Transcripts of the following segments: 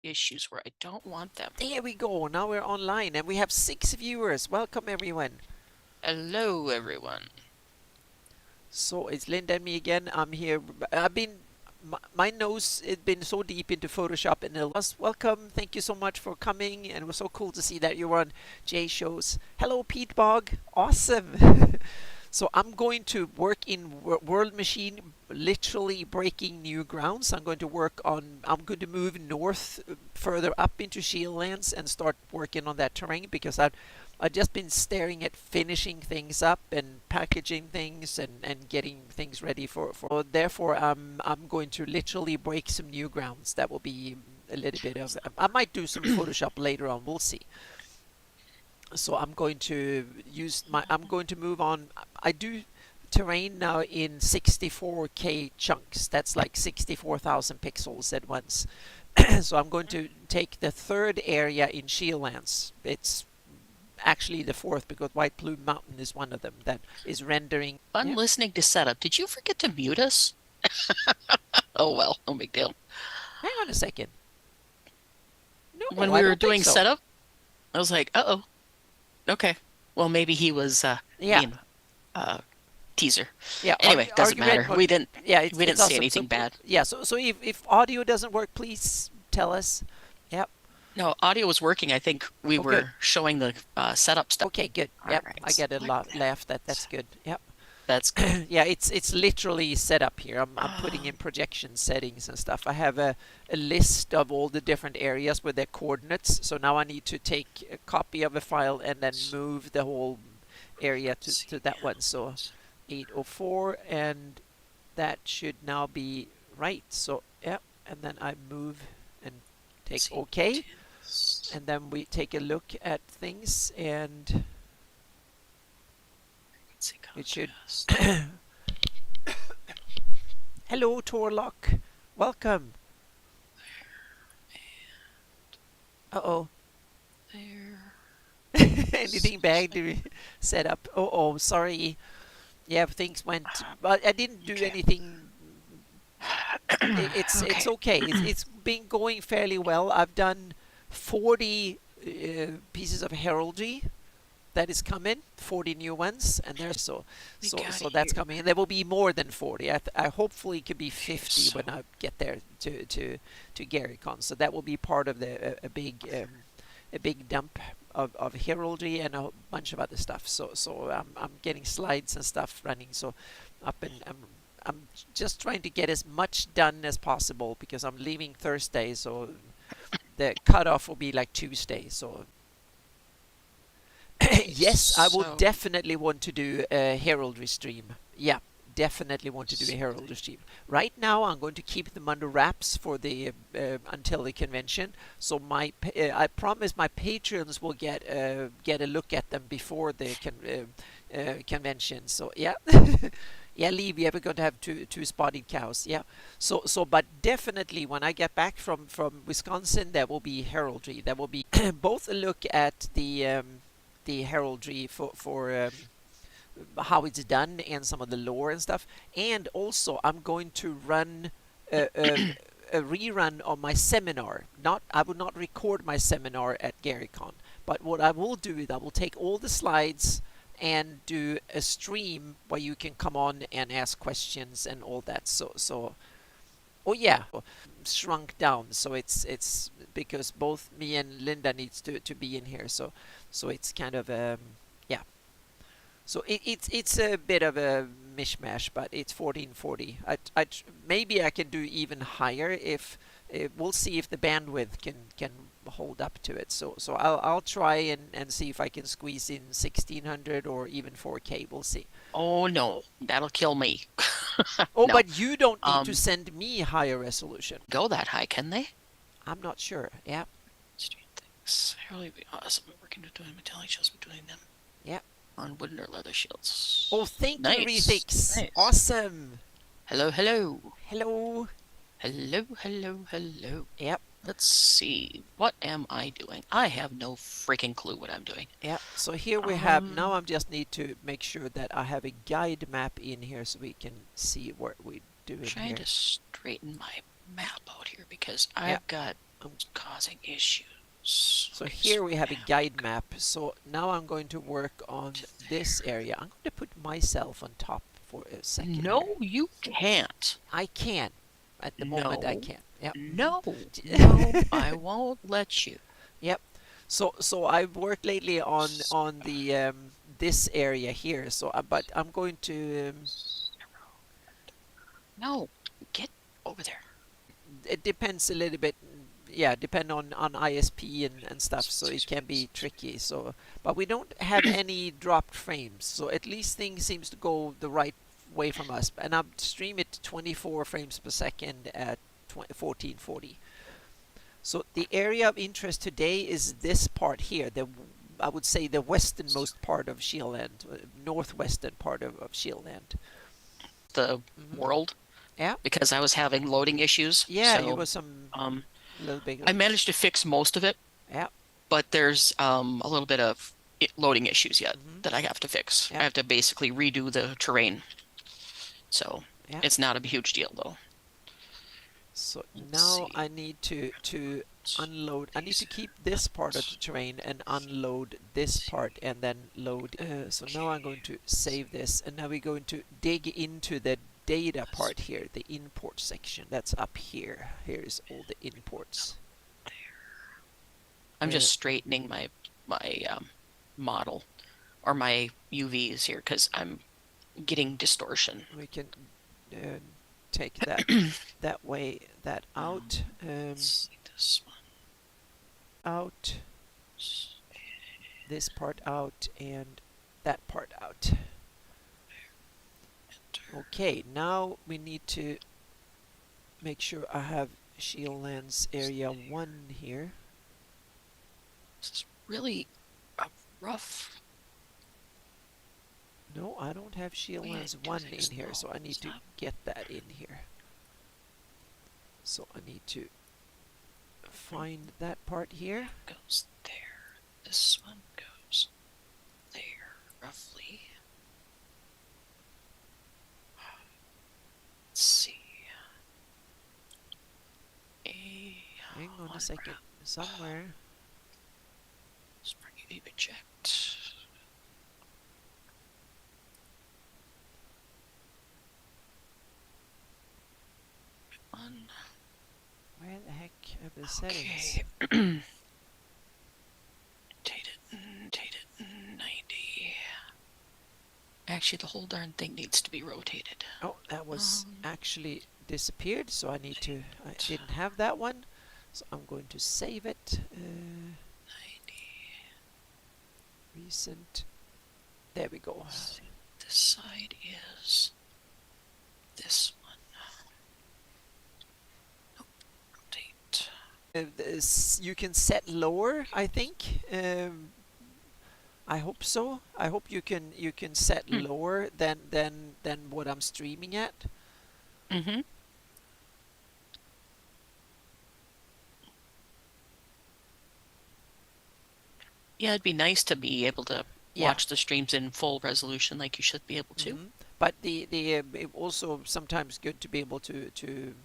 issues where I don't want them. There we go. Now we're online and we have 6 viewers. Welcome everyone. Hello, everyone. So it's Linda and me again. I'm here. I've been my nose has been so deep into Photoshop and welcome. Thank you so much for coming, and it was so cool to see that you were on Jay shows. Hello, Pete Bog. Awesome. So I'm going to work in World Machine, literally breaking new grounds. I'm going to move north, further up into Shieldlands and start working on that terrain because I've just been staring at finishing things up and packaging things and getting things ready for therefore I'm going to literally break some new grounds. That will be a little bit of I might do some Photoshop later on, we'll see. So I'm going to move on. I do terrain now in 64K chunks. That's like 64,000 pixels at once. So I'm going to take the third area in Shieldlands. It's actually the fourth because White Plume Mountain is one of them that is rendering. Fun listening to setup. Did you forget to mute us? Oh, well, no big deal. Hang on a second. No, When I we were don't think doing so. setup, I was like, uh-oh. Okay. Well, maybe he was Yeah. being teaser. Yeah. Anyway, doesn't matter. We didn't Yeah, we didn't it's say awesome. anything bad. Yeah. So if audio doesn't work, please tell us. Yep. No, audio was working. I think we Oh, were good. showing the setup stuff. Okay, good. All Yep. right. I get a Like laugh. That's good. Yep. That's good. Yeah, it's literally set up here. I'm putting in projection settings and stuff. I have a list of all the different areas with their coordinates. So now I need to take a copy of a file and then move the whole area to that one. So 804, and that should now be right. So yeah, and then I move and take OK, and then we take a look at things, and it should. Hello, Torlock. Welcome. Uh-oh. There. Anything bad to set up? Oh, sorry. Yeah, things went, but I didn't do anything. It's okay. It's been going fairly well. I've done 40 pieces of heraldry that is coming, 40 new ones, and there's so that's coming, and there will be more than 40. I hopefully could be 50 when I get there to GaryCon. So that will be part of a big dump of heraldry and a bunch of other stuff. So I'm getting slides and stuff running. So up and I'm just trying to get as much done as possible because I'm leaving Thursday. So the cutoff will be like Tuesday. So yes, I will definitely want to do a heraldry stream. Yeah, definitely want to do a heraldry stream. Right now, I'm going to keep them under wraps for the until the convention. So I promise my patrons will get a look at them before the convention. So yeah. Yeah, Lee, we are going to have two spotted cows. Yeah, so but definitely when I get back from Wisconsin, there will be heraldry. There will be both a look at the heraldry for how it's done and some of the lore and stuff. And also, I'm going to run a rerun on my seminar. I will not record my seminar at GaryCon, but what I will do is I will take all the slides and do a stream where you can come on and ask questions and all that. So oh yeah, shrunk down. So it's because both me and Linda needs to be in here. So it's kind of yeah. So it's a bit of a mishmash, but it's 1440. Maybe I can do even higher if we'll see if the bandwidth can hold up to it. So I'll try and see if I can squeeze in 1600 or even 4K. We'll see. Oh no, that'll kill me. Oh, No. but you don't need to send me higher resolution. Go that high, can they? I'm not sure. Yeah. Street things. Really be awesome. We're working to doing metallic shells between them. Yeah. On wooden or leather shields. Oh, thank you, Rethix. Nice. Awesome. Hello. Hello. Hello. Yep. Let's see. What am I doing? I have no freaking clue what I'm doing. Yeah, so here we have, now I just need to make sure that I have a guide map in here so we can see what we're doing Trying here. to straighten my map out here because I've got um, Causing issues. so Okay, here so we have a guide map. So now I'm going to work on this area. I'm going to put myself on top for a second here. no, you can't. I can. At the moment, I No, can. Yep. no, no, Mhm. I won't let you. Yep. So I've worked lately on the this area here. So but I'm going to No, get over there. it depends a little bit. Yeah, depend on ISP and stuff. So it can be tricky. So but we don't have any dropped frames. So at least things seems to go the right way from us. And I stream it 24 frames per second at 1440. So the area of interest today is this part here, I would say the westernmost part of Shieldland, northwestern part of Shieldland. The Hmm. world Yeah, because I was having loading issues. yeah, you So was some um, little bit I of, managed to fix most of it, yeah, but there's a little bit of loading issues yet hmm, that I have to fix. I yeah, have to basically redo the terrain. So yeah. it's not a huge deal though. So Let's now see. I need to unload. I need to These keep this part of the inputs. terrain and unload this part and then load. So now I'm going to save this, and now we're going to dig into the data part here, the import section. That's up here. Here's all the imports. I'm Uh, just straightening my model or my UVs here because I'm getting distortion. we can uh, take that way, that out, Let's see this one. out, this part out, and that part out. Okay, now we need to make sure I have shield lens area 1 here. This is really a rough No, I don't have shield way lens to do 1 things. in here, No, so I need to stop. get that in here. So I need to find that part here. That goes there. This one goes there, roughly. Let's see. Hang on a second. Wrap. Somewhere. Spring eject. One. Where the heck are the settings? Okay. Rotate it 90. Actually, the whole darn thing needs to be rotated. Oh, that was Um, actually disappeared, so I need to. I didn't have that one, so I'm going to save it. 90. Recent. There we go. This side is this one. Nope. Rotate. You can set lower, I think. I hope so. I hope you can set Hmm. lower than what I'm streaming at. Mm-hmm. Yeah, it'd be nice to be able to Yeah. watch the streams in full resolution like you should be able to. Hmm. But it also sometimes good to be able to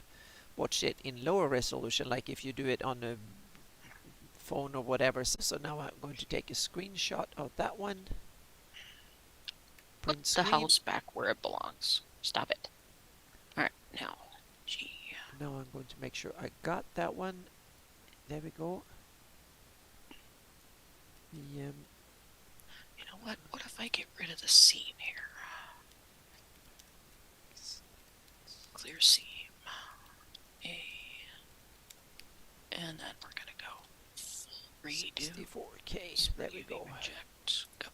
watch it in lower resolution, like if you do it on a phone or whatever. So now I'm going to take a screenshot of that one. Put Print the screen. house back where it belongs. Stop it. All right, now. G. Now I'm going to make sure I got that one. There we go. The You know what? What if I get rid of the seam here? Clear seam. A. And then we're going to go full redo. 64K. There we go. Reject. Go.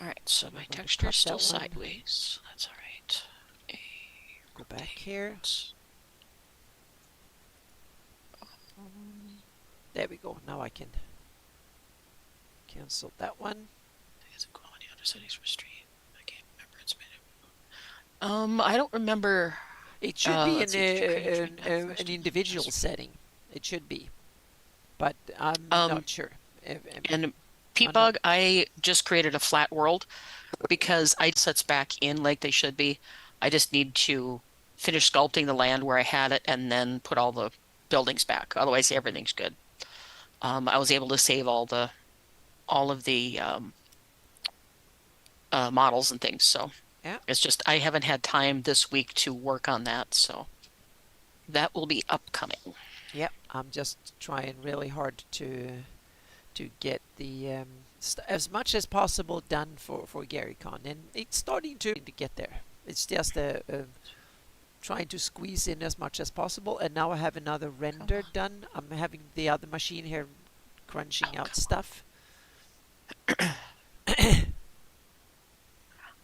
All right, so I'm my going to texture cut is still that one. sideways. That's all right. A. Go back here. There we go. Now I can cancel that one. Is it quality under settings for stream? I can't remember. It's been. I don't remember. It should be Let's see. Did you create an individual setting. It should be, but I'm not sure. And I'm not. Pbug, I just created a flat world because I sets back in like they should be. I just need to finish sculpting the land where I had it and then put all the buildings back. Otherwise, everything's good. I was able to save all of the models and things. So Yeah. it's just I haven't had time this week to work on that. So that will be upcoming. Yeah, I'm just trying really hard to get the as much as possible done for GaryCon, and it's starting to get there. It's just trying to squeeze in as much as possible, and now I have another Come render done. I'm having the other machine here crunching on. Oh, out come stuff. on.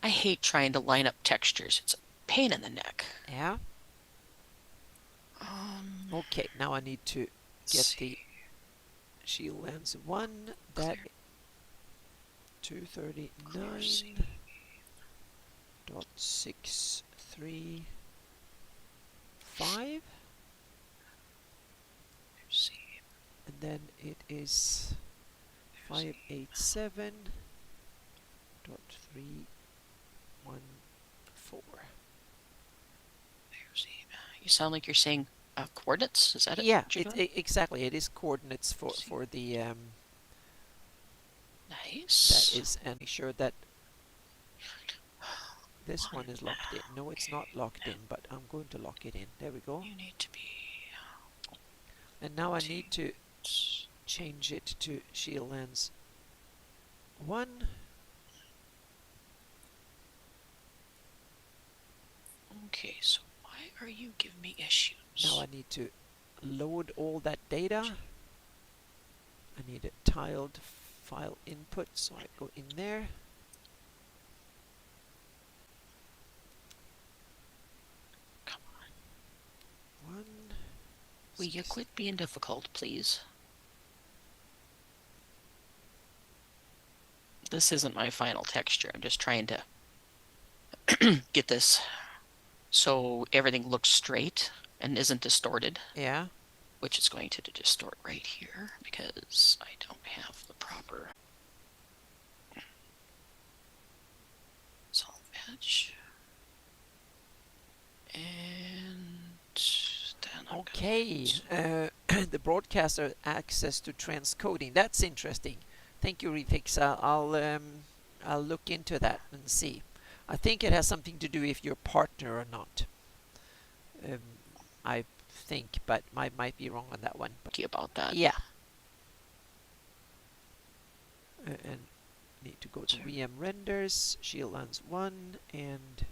I hate trying to line up textures. It's a pain in the neck. Yeah. Um, Okay, now I need to let's get see. the shield lens 1. That Clear, clear C, 239.635, clear C, and then it is clear C, 587.314. clear C. You sound like you're saying coordinates. Is that it? Yeah, What you're doing? exactly. It is coordinates Clear C. for the that Nice. is, and make sure that this one One. is locked in. No, it's Okay. not locked Now in, but I'm going to lock it in. There we go. you need to be And now I need to rotates. change it to shield lens 1. Okay, so why are you giving me issues? Now I need to load all that data. I need a tiled file input, so I go in there. Come on. 1, Will you 6. quit being difficult, please? This isn't my final texture. I'm just trying to get this so everything looks straight and isn't distorted, Yeah. which is going to distort right here because I don't have the proper solve edge. And then I'm Okay. The broadcaster access to transcoding. That's interesting. Thank you, Refix. I'll look into that and see. I think it has something to do if you're a partner or not. Um, I think, but I might be wrong on that one. But about that. yeah. And need to go to VM renders, shield lens 1, and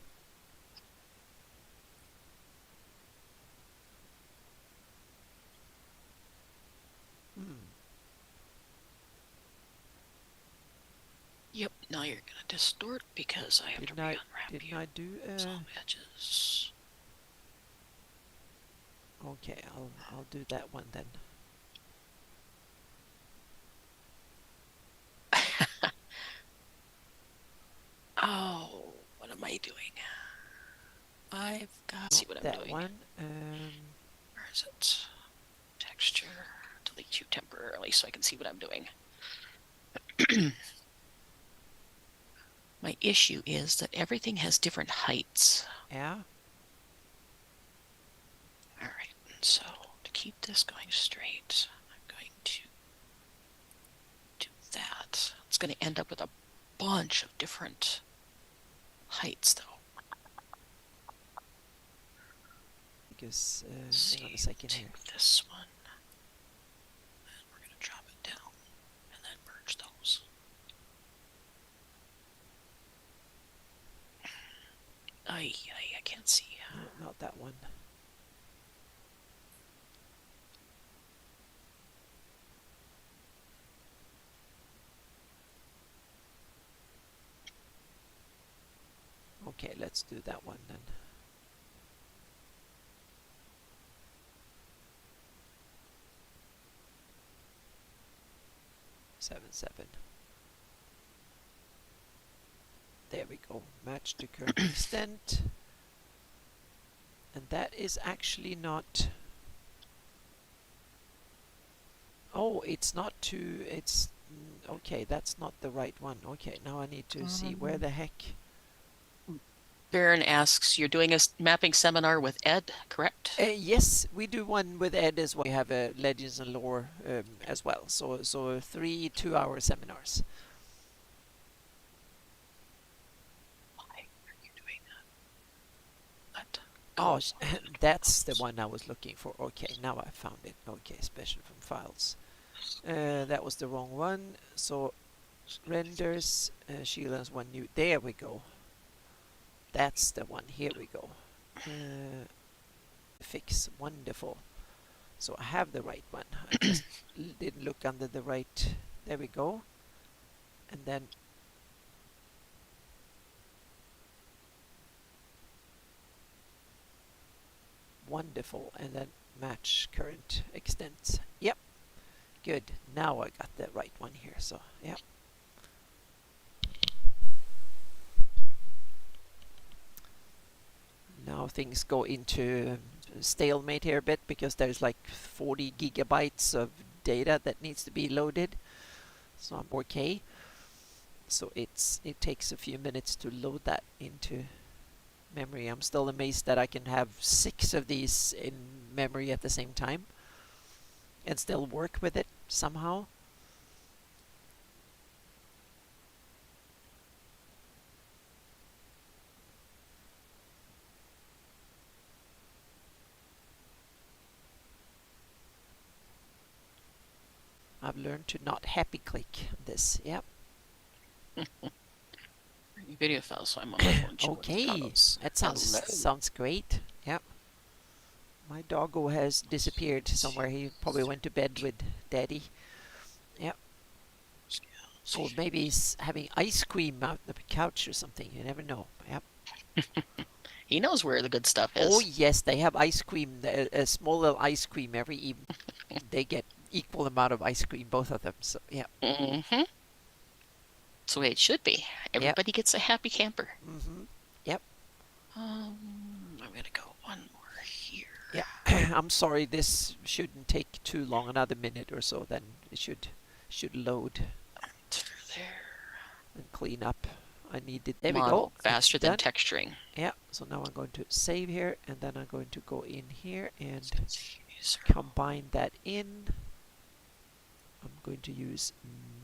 Yep, now you're gonna distort because I have to re-unwrap you. Didn't I do Solve edges. Okay, I'll do that one then. Oh, what am I doing? I've got to see what I'm that doing. One. Where is it? Texture. Delete you temporarily so I can see what I'm doing. My issue is that everything has different heights. Yeah. All right, so to keep this going straight, I'm going to do that. It's going to end up with a bunch of different heights, though. Because hang on a second here. Take this one, and we're going to drop it down, and then merge those. I can't see. No, not that one. Okay, let's do that one then. Seven. There we go. Match the current extent. And that is actually not... Oh, it's not too... It's... Okay, that's not the right one. Okay, now I need to see where the heck... Baron asks, you're doing a mapping seminar with Ed, correct? Yes, we do one with Ed as well. We have a Legends and Lore as well. So 3 2-hour seminars. Why are you doing that? Let Oh, go. that's the one I was looking for. Okay, now I found it. Okay, special from files. That was the wrong one. So renders, Sheila's one new. There we go. That's the one. Here we go. Fix. Wonderful. So I have the right one. I just didn't look under the right. There we go. And then wonderful. And then match current extent. Yep. Good. Now I got the right one here. So, yep. Now things go into stalemate here a bit because there's like 40 gigabytes of data that needs to be loaded. So I'm 4K. So it takes a few minutes to load that into memory. I'm still amazed that I can have 6 of these in memory at the same time and still work with it somehow. I've learned to not happy click this. Yep. Video files, so I'm on my phone. Okay, that sounds great. Yep. My doggo has disappeared somewhere. He probably went to bed with Daddy. Yep. Or maybe he's having ice cream out on the couch or something. You never know. Yep. He knows where the good stuff is. Oh yes, they have ice cream. A small little ice cream every evening. They get equal amount of ice cream, both of them. So yeah. Mm-hmm. That's the way it should be. Everybody gets a happy camper. Mm-hmm. Yep. I'm gonna go one more here. Yeah. I'm sorry. This shouldn't take too long. Another minute or so, then it should load. Through there. And clean up. I needed. There Model we go. faster than texturing. Yeah. So now I'm going to save here, and then I'm going to go in here and combine that in. I'm going to use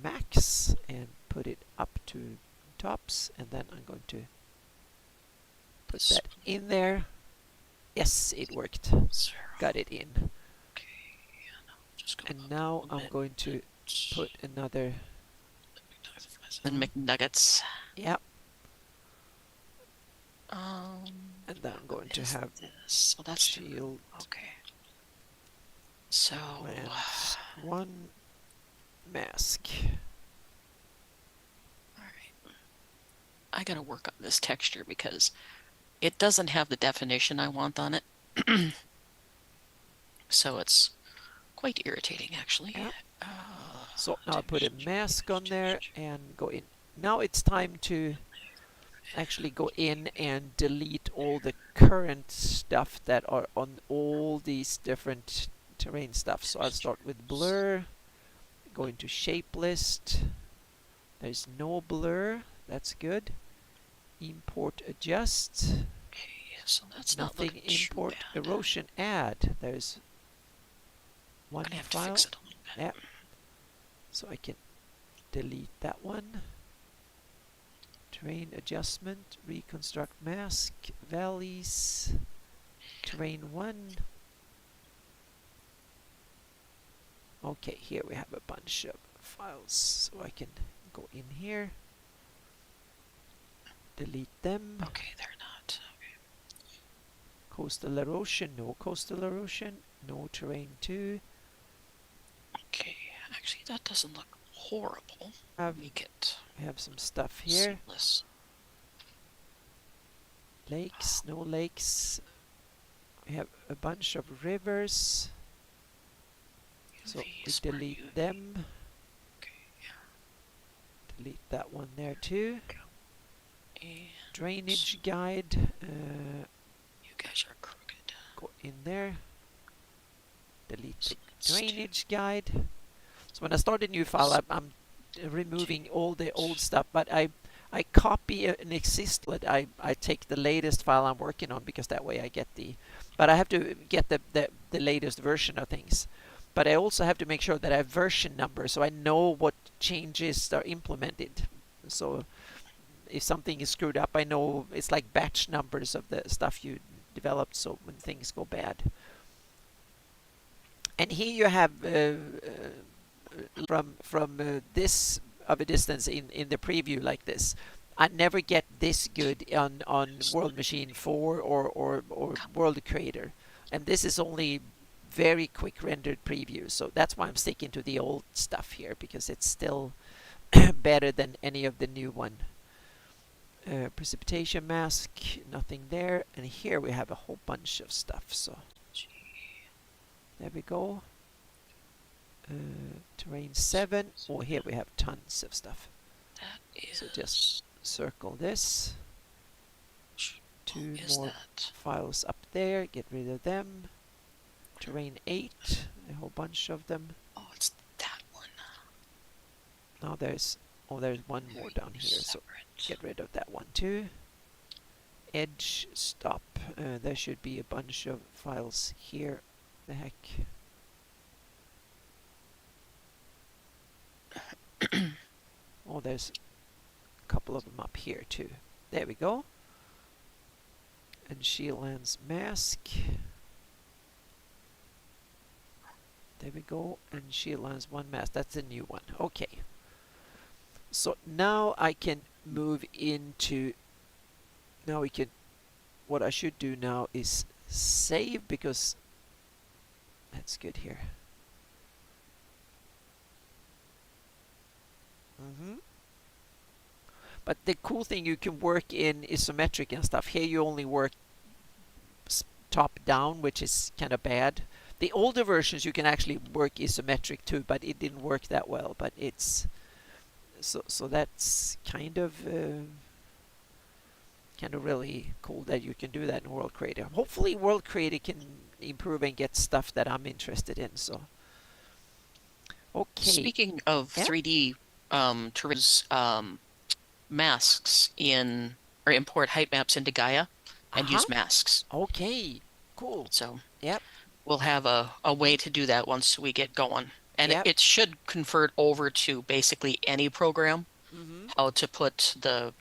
max and put it up to tops, and then I'm going to put that in there. Yes, it worked. Got it in. And now I'm going to put another and McNuggets. Yep. And then I'm going to have this. So that's shield. Okay. So and one mask. Alright. I gotta work on this texture because it doesn't have the definition I want on it. So it's quite irritating actually. Yep. So now I put a mask on there and go in. Now it's time to actually go in and delete all the current stuff that are on all these different terrain stuff. So I'll start with blur, go into shape list. There's no blur, that's good. Import adjust. Okay, so that's nothing. Import erosion add. There's one I'm gonna have file. to fix it a little bit. Yeah. So I can delete that one. Terrain adjustment, reconstruct mask, valleys, terrain 1. Okay, here we have a bunch of files, so I can go in here, delete them. Okay, they're not. Okay. Coastal erosion, no coastal erosion, no terrain 2. Okay, actually that doesn't look horrible. Make it. We have some stuff here. Seamless. Lakes, no lakes. We have a bunch of rivers. So we delete them. Okay, yeah. Delete that one there too. And drainage guide. You guys are crooked. Go in there. Delete the drainage guide. So when I start a new file, I'm removing all the old stuff, but I I copy an existing, I take the latest file I'm working on because that way I get but I have to get the latest version of things. But I also have to make sure that I have version numbers so I know what changes are implemented. So if something is screwed up, I know it's like batch numbers of the stuff you developed, so when things go bad. And here you have from this of a distance in the preview like this. I never get this good on World Machine 4 or World Creator, and this is only very quick rendered preview, so that's why I'm sticking to the old stuff here because it's still better than any of the new one. Precipitation mask, nothing there, and here we have a whole bunch of stuff. So there we go. Terrain 7. Oh, here we have tons of stuff. That is. So just circle this. Two more files up there. Get rid of them. Terrain 8. A whole bunch of them. Oh, it's that one. Now there's one more down here. So get rid of that one too. Edge stop. There should be a bunch of files here. The heck. Oh, there's a couple of them up here too. There we go. And Shieldland's mask. There we go. And Shieldland's one mask. That's a new one. Okay. So now I can move into. Now we can. What I should do now is save because that's good here. But the cool thing, you can work in isometric and stuff. Here you only work top down, which is kind of bad. The older versions you can actually work isometric too, but it didn't work that well. But it's so that's kind of really cool that you can do that in World Creator. Hopefully World Creator can improve and get stuff that I'm interested in. So okay. Speaking of 3D masks in or import height maps into Gaia and use masks. Okay, cool. So yep, we'll have a way to do that once we get going. And it should convert over to basically any program, how to put the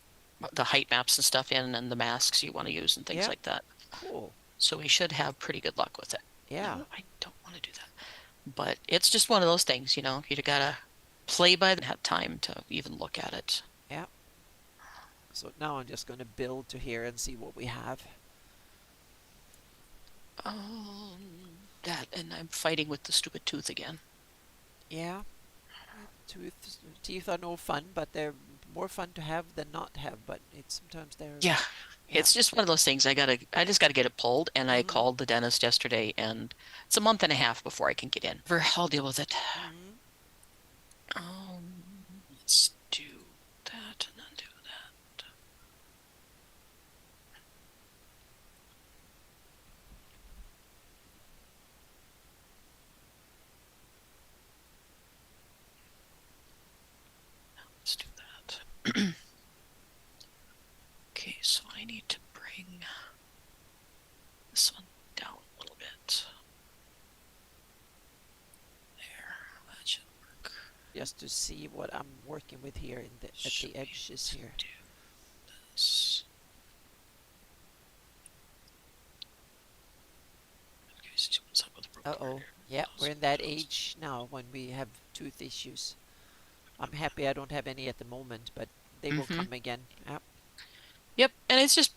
height maps and stuff in and the masks you want to use and things like that. Cool. So we should have pretty good luck with it. Yeah. No, I don't want to do that. But it's just one of those things, you know, you gotta play by and have time to even look at it. Yeah. So now I'm just going to build to here and see what we have. That, and I'm fighting with the stupid tooth again. Yeah. Teeth are no fun, but they're more fun to have than not have. But sometimes they're. Yeah. It's just one of those things. I just gotta get it pulled, and I called the dentist yesterday, and it's a month and a half before I can get in. I'll deal with it. Let's do that and then do that. Let's do that. Okay, so I need to bring this one down a little bit. There, that should work. Just to see what I'm working with here at the edges here. Do this. Okay, see what's up with the Uh-oh. Yeah, we're in that age now when we have tooth issues. I'm happy I don't have any at the moment, but they will come again. Yep. Yep, and it's just,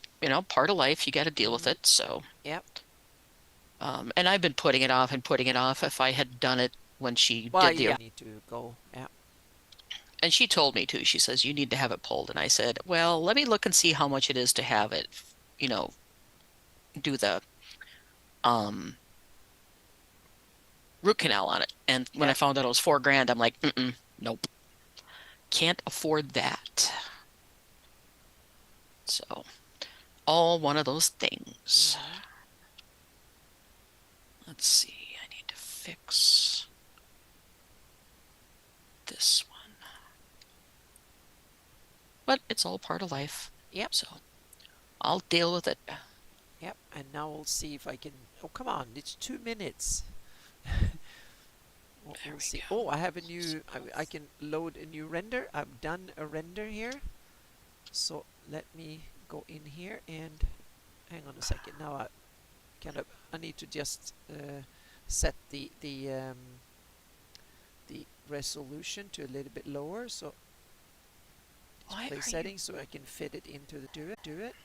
part of life. You got to deal with it, so. Yep. And I've been putting it off and putting it off. If I had done it when she did the... I need to go, yeah. And she told me to. She says, you need to have it pulled. And I said, well, let me look and see how much it is to have it, do the root canal on it. And when I found out it was $4,000, I'm like, nope. Can't afford that. So, all one of those things. Let's see. I need to fix this one. but it's all part of life. Yep. So I'll deal with it. Yep. And now we'll see if I can. Oh, come on! It's 2 minutes. There We'll we see. go. Oh, I have a new. I can load a new render. I've done a render here. So let me go in here and hang on a second. Now I need to just set the resolution to a little bit lower. So Why display are you settings so I can fit it into the do it.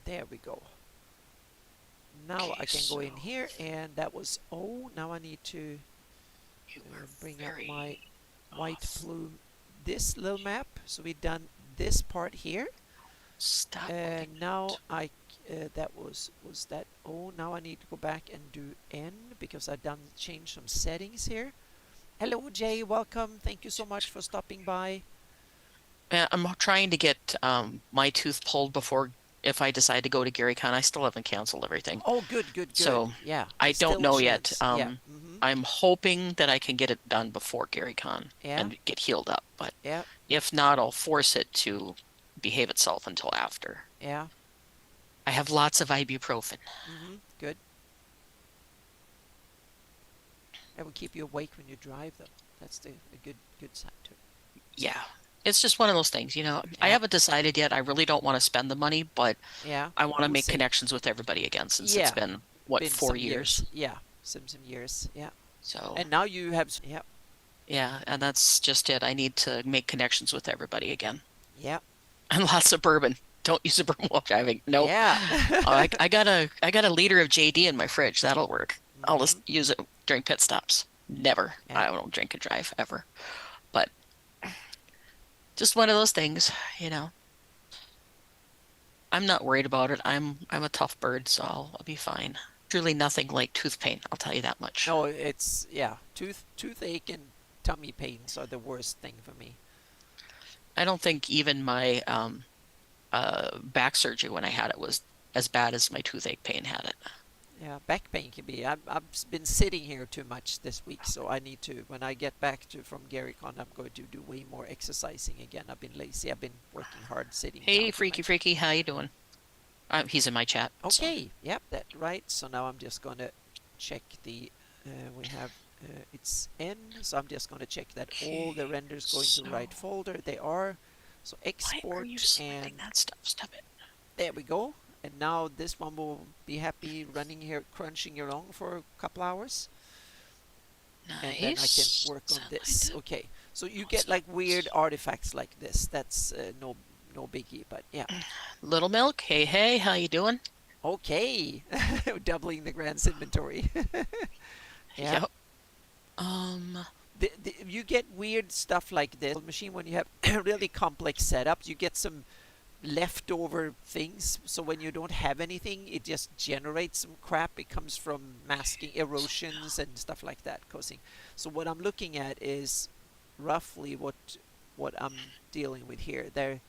There we go. Now okay? I can go So in here, and that was now I need to you were bring up my very white off. plume this little map. So we've done this part here. Stop moving Now that. that was that. Oh, now I need to go back and do N because I've done changed some settings here. Hello, Jay. Welcome. Thank you so much for stopping by. I'm trying to get my tooth pulled before if I decide to go to Gary Con. I still haven't canceled everything. Oh, good, good, good. So Yeah, I don't still know yet. chance. Yeah. Mm-hmm. I'm hoping that I can get it done before Gary Con Yeah. and get healed up. But Yeah. if not, I'll force it to behave itself until after. Yeah. I have lots of ibuprofen. Mm-hmm. Good. It will keep you awake when you drive, though. That's a good side to it. Yeah. It's just one of those things, I Yeah. haven't decided yet. I really don't want to spend the money, but Yeah. I want to We'll make see. connections with everybody again since it's Yeah. been, what, Been four some years. years? Yeah. Some years. Yeah. So, And now you have. Yeah. yeah, and that's just it. I need to make connections with everybody again. Yeah. And lots of bourbon. Don't use the bourbon while driving. Nope. Yeah. I got a liter of JD in my fridge. That'll work. I'll Mm-hmm. just use it during pit stops. Never. Yeah. I don't drink and drive ever. But just one of those things, you know. I'm not worried about it. I'm a tough bird, so I'll be fine. Truly nothing like tooth pain, I'll tell you that much. No, it's yeah. Toothache and tummy pains are the worst thing for me. I don't think even my back surgery when I had it was as bad as my toothache pain had it. Yeah, back pain can be. I've been sitting here too much this week, so I need to. When I get back to from GaryCon, I'm going to do way more exercising again. I've been lazy. I've been working hard, sitting Hey, down too Freaky much. Freaky, how you doing? He's in my chat, so Okay, yep, that right. So now I'm just gonna check the. We have it's N, so I'm just gonna check that all the okay. renders go into So the right folder. They are. So why are you export, and selecting that stuff? Stop it. there we go. And now this one will be happy running here, crunching along for a couple hours. And then I can Nice. work Is on that this. lined up? Okay, so you No, it's get not. like weird artifacts like this. That's no biggie, but yeah. Little Milk, hey hey, how you doing? Okay, doubling the grand's inventory. Yeah, Yep. Um, you get weird stuff like this machine when you have really complex setups. You get some leftover things. So when you don't have anything, it just generates some crap. It comes from masking so erosions and stuff like that causing. So what I'm looking at is roughly what I'm dealing with here. There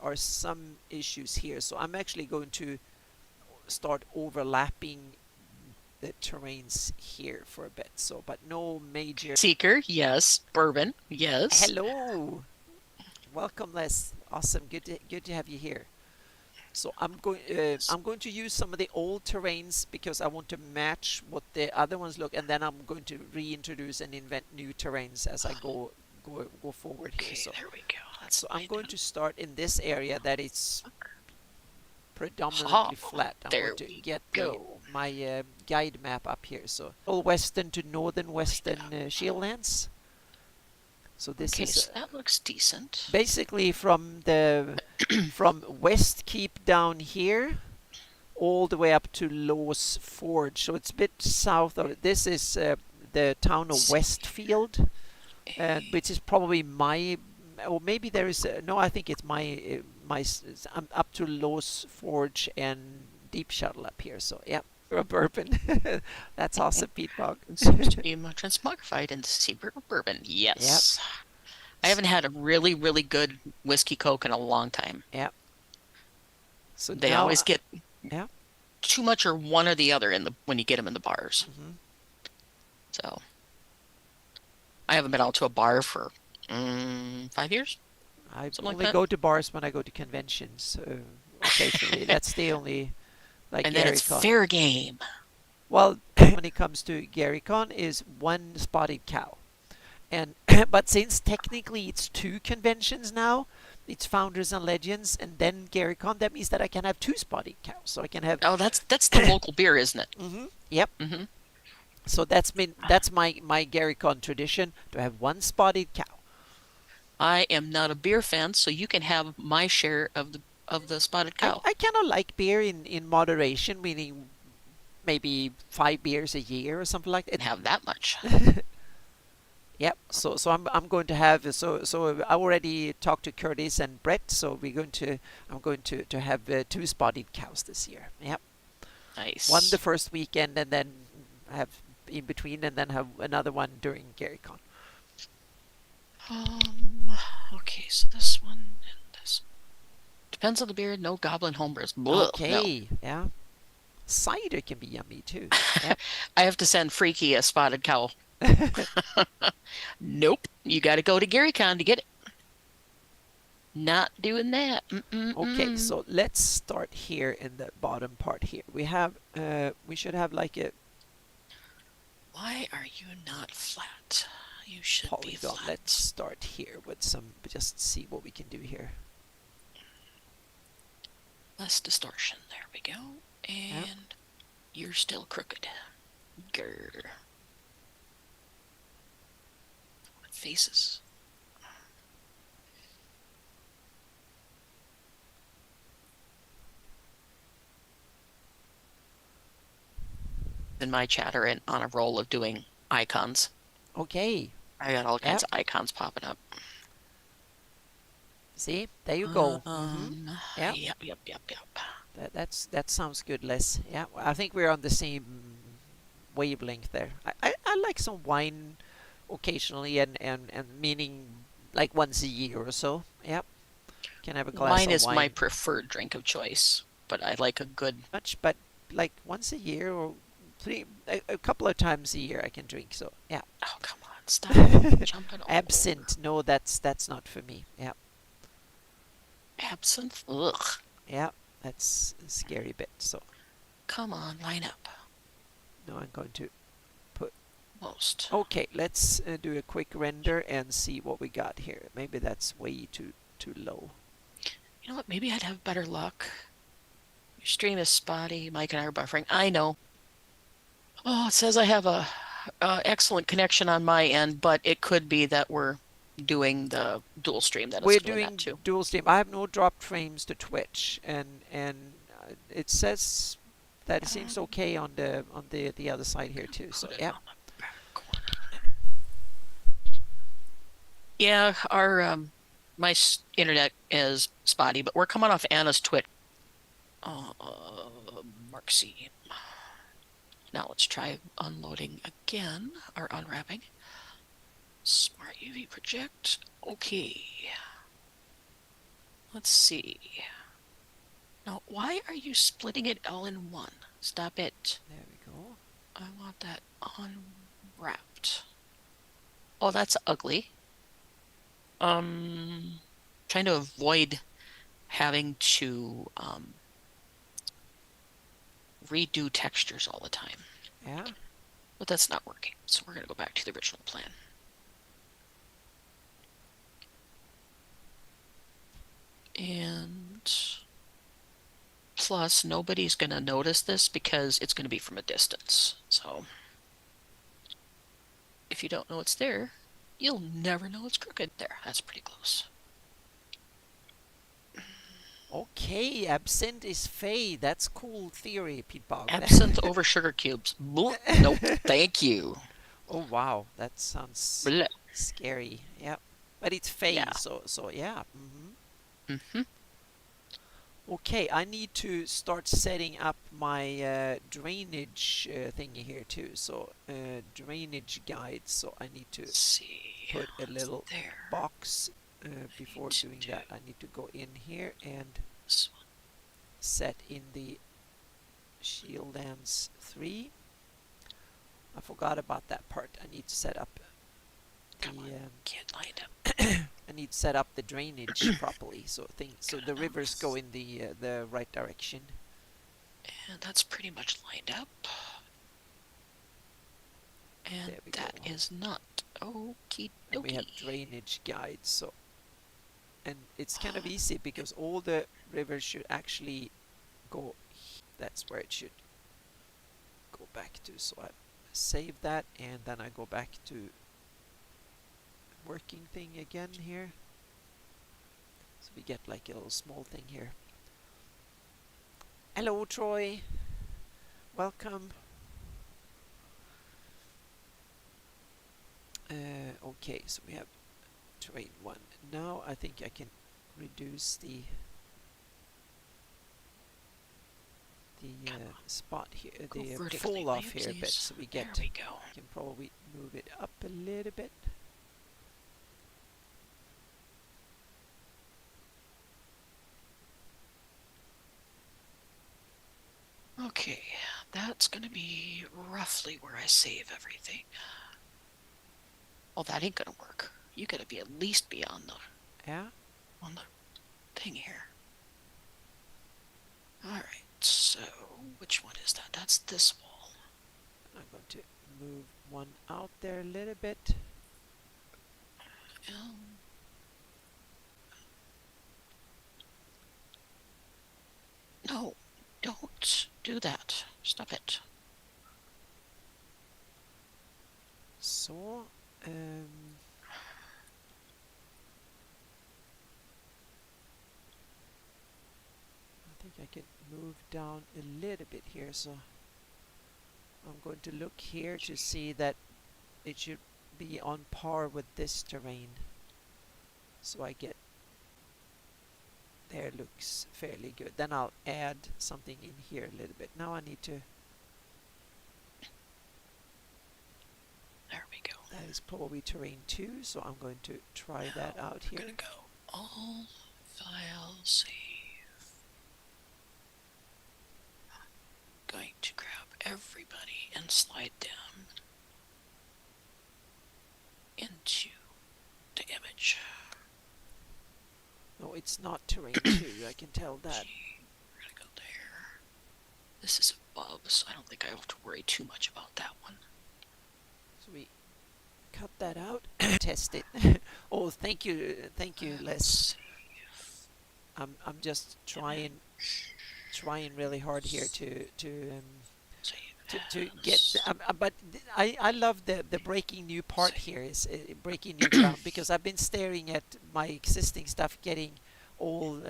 are some issues here. So I'm actually going to start overlapping the terrains here for a bit. So, but no major. Seeker, yes. Bourbon, yes. Hello, welcome, Les. Awesome, good to have you here. So I'm going to use some of the old terrains because I want to match what the other ones look, and then I'm going to reintroduce and invent new terrains as I go forward here. Okay, So there we go. Let's I'm find going out. to start in this area that is Ha, predominantly flat. I'm going there to we get go. my guide map up here. So all western to northern Lined western up. Shieldlands. So this Okay, is so that looks decent. basically from West Keep down here all the way up to Law's Forge. So it's a bit south of it. This is the town of Let's see. Westfield, which is probably my, or maybe there is no. I think it's my. I'm up to Law's Forge and Deep Shuttle up here. So yeah, a bourbon. That's awesome, Pete Bog. It seems to be transmogrified into Seabird bourbon. Yep. Yes. I haven't had a really, really good whiskey coke in a long time. Yep. So They now, always get yeah. too much or one or the other in the when you get them in the bars. Hmm. So I haven't been out to a bar for 5 years, I something like only that. go to bars when I go to conventions occasionally. That's the only, like And then it's GaryCon. fair game. Well, when it comes to GaryCon, is one spotted cow, and but since technically it's two conventions now, it's Founders and Legends, and then GaryCon. That means that I can have two spotted cows, so I can have. Oh, that's the local beer, isn't it? Yep. Hmm. So that's my GaryCon tradition to have one spotted cow. I am not a beer fan, so you can have my share of the spotted cow. I kind of like beer in moderation, meaning maybe 5 beers a year or something like that. And have that much. Yep. So I'm going to have so I already talked to Curtis and Brett. So I'm going to have two spotted cows this year. Yep. One the Nice. first weekend, and then have in between, and then have another one during GaryCon. Um, okay, so this one and this. Depends on the beer. No goblin homebrews. Blah, no. Okay. Yeah. Cider can be yummy too. Yep. I have to send Freaky a spotted cow. Nope. You got to go to GaryCon to get it. Not doing that. Okay, Mm-mm-mm. so let's start here in the bottom part here. We should have like a Why are you not flat? You should be polygon. Let's flat. start here with some, just see what we can do here. Less distortion. There we go. Yeah. And you're still crooked. Grr. Faces. In my chat are on a roll of doing icons. Okay. I got all kinds Yep. of icons popping up. See, there you go. Yeah. Yep, yep, yep, yep. That sounds good, Les. Yeah, I think we're on the same wavelength there. I like some wine occasionally, and meaning like once a year or so. Yep. Can have a glass Wine of is my wine preferred drink of choice, but I like a good. much, but like once a year or a couple of times a year I can drink. So yeah. Oh, come on, stop jumping all over. Absinthe, no, that's not for me. Yeah, Absinthe? Ugh. yeah, that's a scary bit. So Come on, line up. now I'm going to put. Most. Okay, let's do a quick render and see what we got here. Maybe that's way too low. You know what? Maybe I'd have better luck. Your stream is spotty. Mike and I are buffering. I know. Oh, it says I have a excellent connection on my end, but it could be that we're doing the dual stream that We're it's doing that doing too. dual stream. I have no dropped frames to Twitch, and it says that it seems okay on the other side here too. So Put it yeah. on the back corner. Yeah, our my internet is spotty, but we're coming off Anna's Twitch. Uh, Mark C. Now let's try unloading again, or unwrapping. Smart UV project. Okay. Let's see. Now, why are you splitting it all in one? Stop it. There we go. I want that unwrapped. Oh, that's ugly. Trying to avoid having to redo textures all the time. Yeah. But that's not working. So we're going to go back to the original plan. And plus, nobody's going to notice this because it's going to be from a distance. So if you don't know it's there, you'll never know it's crooked. There, that's pretty close. Okay, absinthe is fey. That's cool theory, Pete Bog. Absinthe over sugar cubes. Nope, thank you. Oh wow, that sounds Blech. scary. Yeah, but it's fey, Yeah. so yeah. Mm-hmm. Okay, I need to start setting up my drainage thingy here too. So drainage guide. So I need to Let's see. put a It's little there. box. Before to doing do that, I need to go in here and this one. set in the shield dance 3. I forgot about that part. I need to set up the Come on, get lined up. I need to set up the drainage properly so the Got rivers go enough. in the right direction. And that's pretty much lined up. And There we go. that is not. Okie And we have dokie. drainage guides, so and it's kind of easy because all the rivers should actually go. That's where it should go back to. So I save that and then I go back to working thing again here. So we get like a little small thing here. Hello, Troy. Welcome. Okay, so we have terrain 1. Now I think I can reduce the spot here, the fall off here a bit, so we get. There we go. Can probably move it up a little bit. Okay, that's gonna be roughly where I save everything. Oh, that ain't gonna work. You gotta be at least be on the thing here. Alright, so which one is that? That's this wall. I'm going to move one out there a little bit. No, don't do that. Stop it. So, I think I can move down a little bit here, so I'm going to look here to see that it should be on par with this terrain. So I get there, looks fairly good. Then I'll add something in here a little bit. Now I need to. There we go. That is probably terrain 2, so I'm going to try that out here. We're gonna go all file save. Going to grab everybody and slide them into the image. No, it's not terrain 2, I can tell that. We're gonna go there. This is above, so I don't think I have to worry too much about that one. So we cut that out. Test it. Oh, thank you, Les. I'm just trying really hard here to get. But I love the breaking new part here is breaking new ground, because I've been staring at my existing stuff getting all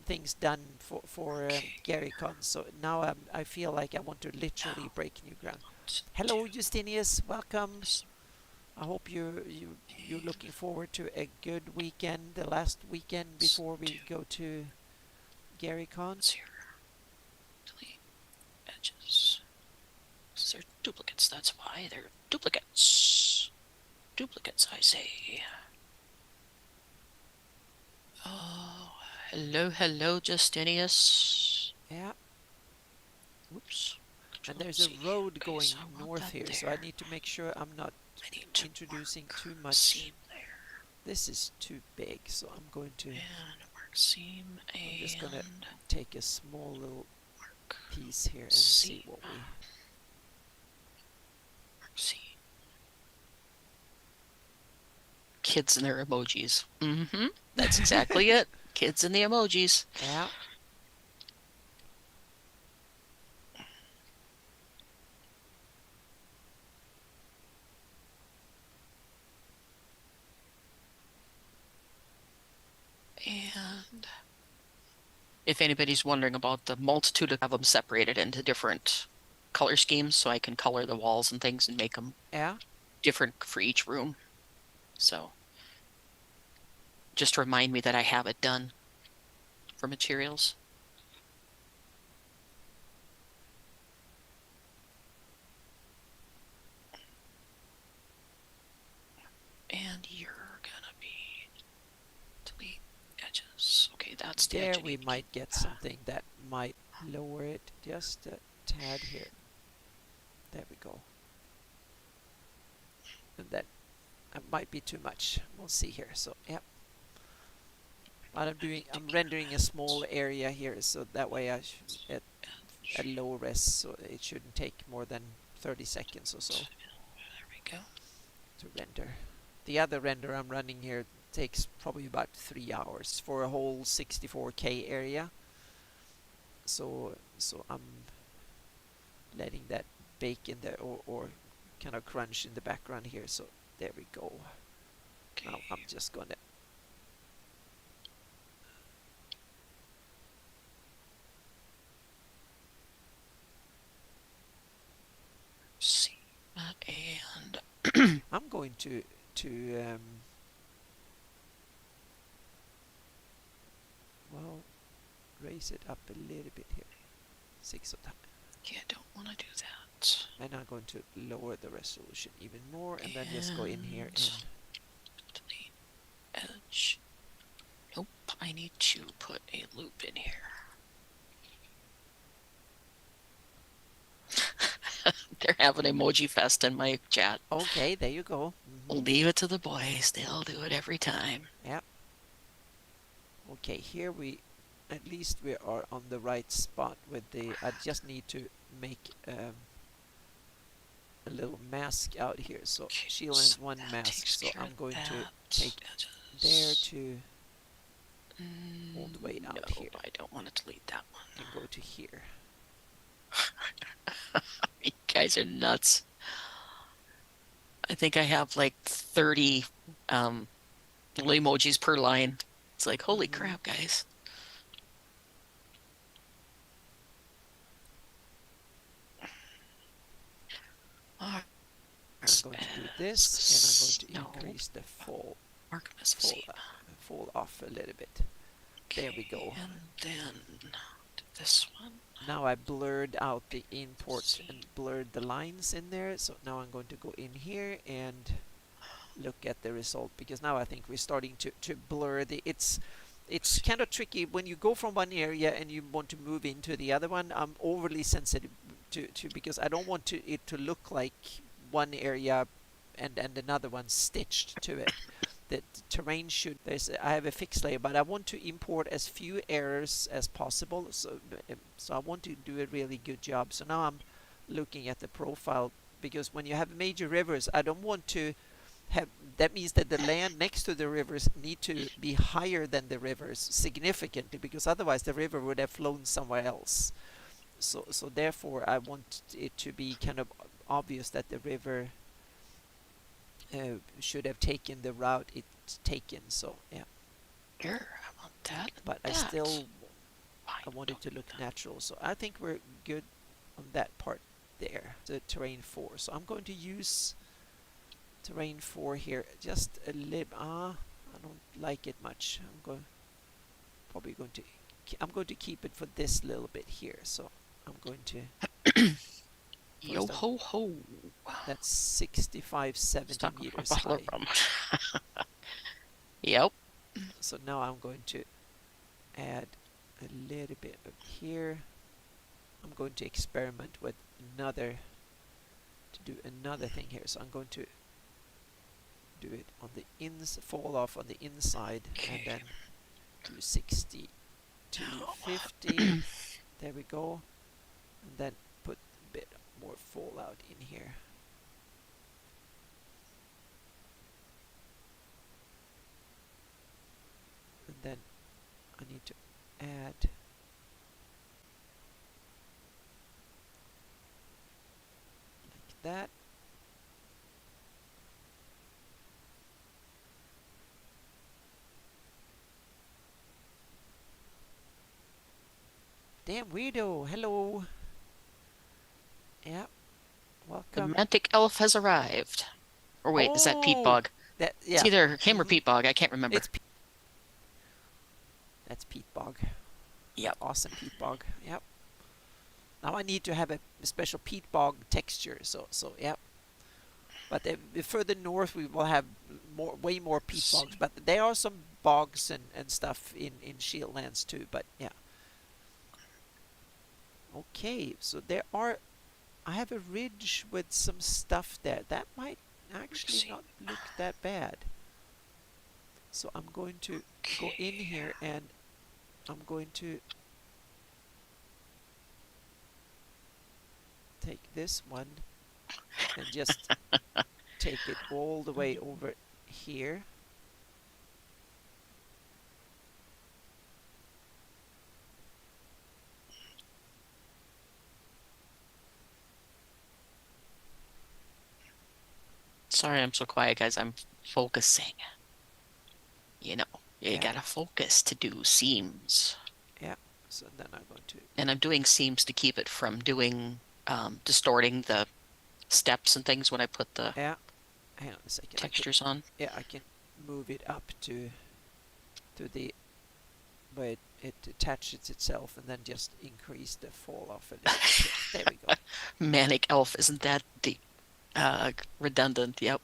things done for GaryCon. So now I feel like I want to literally break new ground. Hello, Justinius. Welcome. I hope you're looking forward to a good weekend, the last weekend before we go to GaryCon. Here. Delete edges. They're duplicates, that's why. They're duplicates. Duplicates, I say. Oh, hello, Justinius. Yeah. Whoops. And there's a road going north here, so I need to make sure I'm not introducing too much. This is too big, so I'm going to. And mark seam. I'm just gonna take a small little piece here and see what we. See. Kids and their emojis. Mm-hmm. That's exactly it. Kids and the emojis. Yeah. And if anybody's wondering about the multitude of them separated into different color schemes, so I can color the walls and things and make them different for each room. So just remind me that I have it done for materials. And you're gonna be delete edges. Okay, that's the edge. There we might get something that might lower it just a tad here. There we go. And then It might be too much. We'll see here. So yeah, but I'm rendering a small area here, so that way at a low res, so it shouldn't take more than 30 seconds or so There we go. to render. The other render I'm running here takes probably about 3 hours for a whole 64K area. So I'm letting that bake in there, or kind of crunch in the background here. So there we go. Okay. Now I'm just gonna See that, and I'm going to well, raise it up a little bit here, 6 of that. yeah, don't want to do that. And I'm going to lower the resolution even more, and then just go in here and delete edge. Nope, I need to put a loop in here. They're having emoji fest in my chat. okay, there you go. Leave it to the boys. They'll do it every time. Yep. Okay, here we at least we are on the right spot with the. I just need to make a little mask out here. So Okay, she lands one that mask. takes So care I'm of going to that. take there to all the way out No, here I don't want to delete that one. and go to here. You guys are nuts. I think I have like 30 emojis per line. It's like, holy crap, guys. I'm going to do this, and I'm going to increase the fall off a little bit. Okay, there we go. And then do this one. Now I blurred out the import and blurred the lines in there. So now I'm going to go in here and look at the result, because now I think we're starting to blur the. It's kind of tricky when you go from one area and you want to move into the other one. I'm overly sensitive to because I don't want it to look like one area and another one stitched to it. The terrain should, I have a fixed layer, but I want to import as few errors as possible, so I want to do a really good job. So now I'm looking at the profile, because when you have major rivers, I don't want to have, that means that the land next to the rivers need to be higher than the rivers significantly, because otherwise the river would have flown somewhere else. So therefore I want it to be kind of obvious that the river should have taken the route it's taken. So yeah. Here, I want that. But I still I want it to look natural. So I think we're good on that part there. The terrain 4. So I'm going to use terrain 4 here. Just a little. I don't like it much. I'm going to keep it for this little bit here. So I'm going to. Yo ho ho. That's 65, 70 meters high. Yep. So now I'm going to add a little bit of here. I'm going to experiment with another thing here. So I'm going to do it on the fall off on the inside, and then do 60 to 50. There we go. And then put a bit more fallout in here. And then I need to add like that. Damn weirdo, hello. Yeah, welcome. The romantic elf has arrived. Or wait, is that Pete Bog? Yeah. It's either him or Pete Bog. I can't remember. That's Pete Bog. Yep. Awesome Pete Bog. Yep. Now I need to have a special Pete Bog texture. So yep. But further north we will have way more peat bogs. But there are some bogs and stuff in Shieldlands too. But yeah. Okay, so I have a ridge with some stuff there. That might actually not look that bad. So I'm going to go in Okay. here and I'm going to take this one and just take it all the way over here. Sorry, I'm so quiet, guys. I'm focusing. You know, you Yeah, gotta focus to do seams. yeah. So then I'm going to, And I'm doing seams to keep it from doing distorting the steps and things when I put the yeah, hang on a second. textures on. Yeah, I can move it up to the where it attaches itself and then just increase the fall off a little bit here. There we go. Manic Elf, isn't that the redundant? Yep.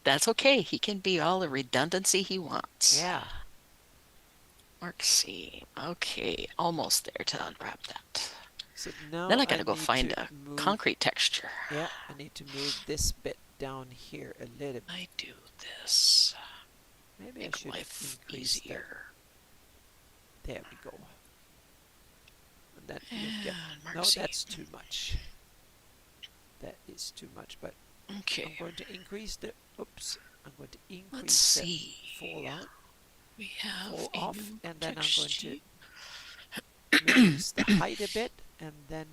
That's okay. He can be all the redundancy he wants. Yeah. Mark seam. Okay, almost there to unwrap that. So Then now I I gotta go need find to a move, concrete texture. yeah, I need to move this bit down here a little. I do this. Maybe I Make should life increase that. easier. There we go. And then look at, And mark no, seam. that's too much. That is too much, but Okay. I'm going to increase the, oops, I'm going to Let's increase the see. fallout, We have fall a off, new and then I'm going to texture. reduce the height a bit, and then,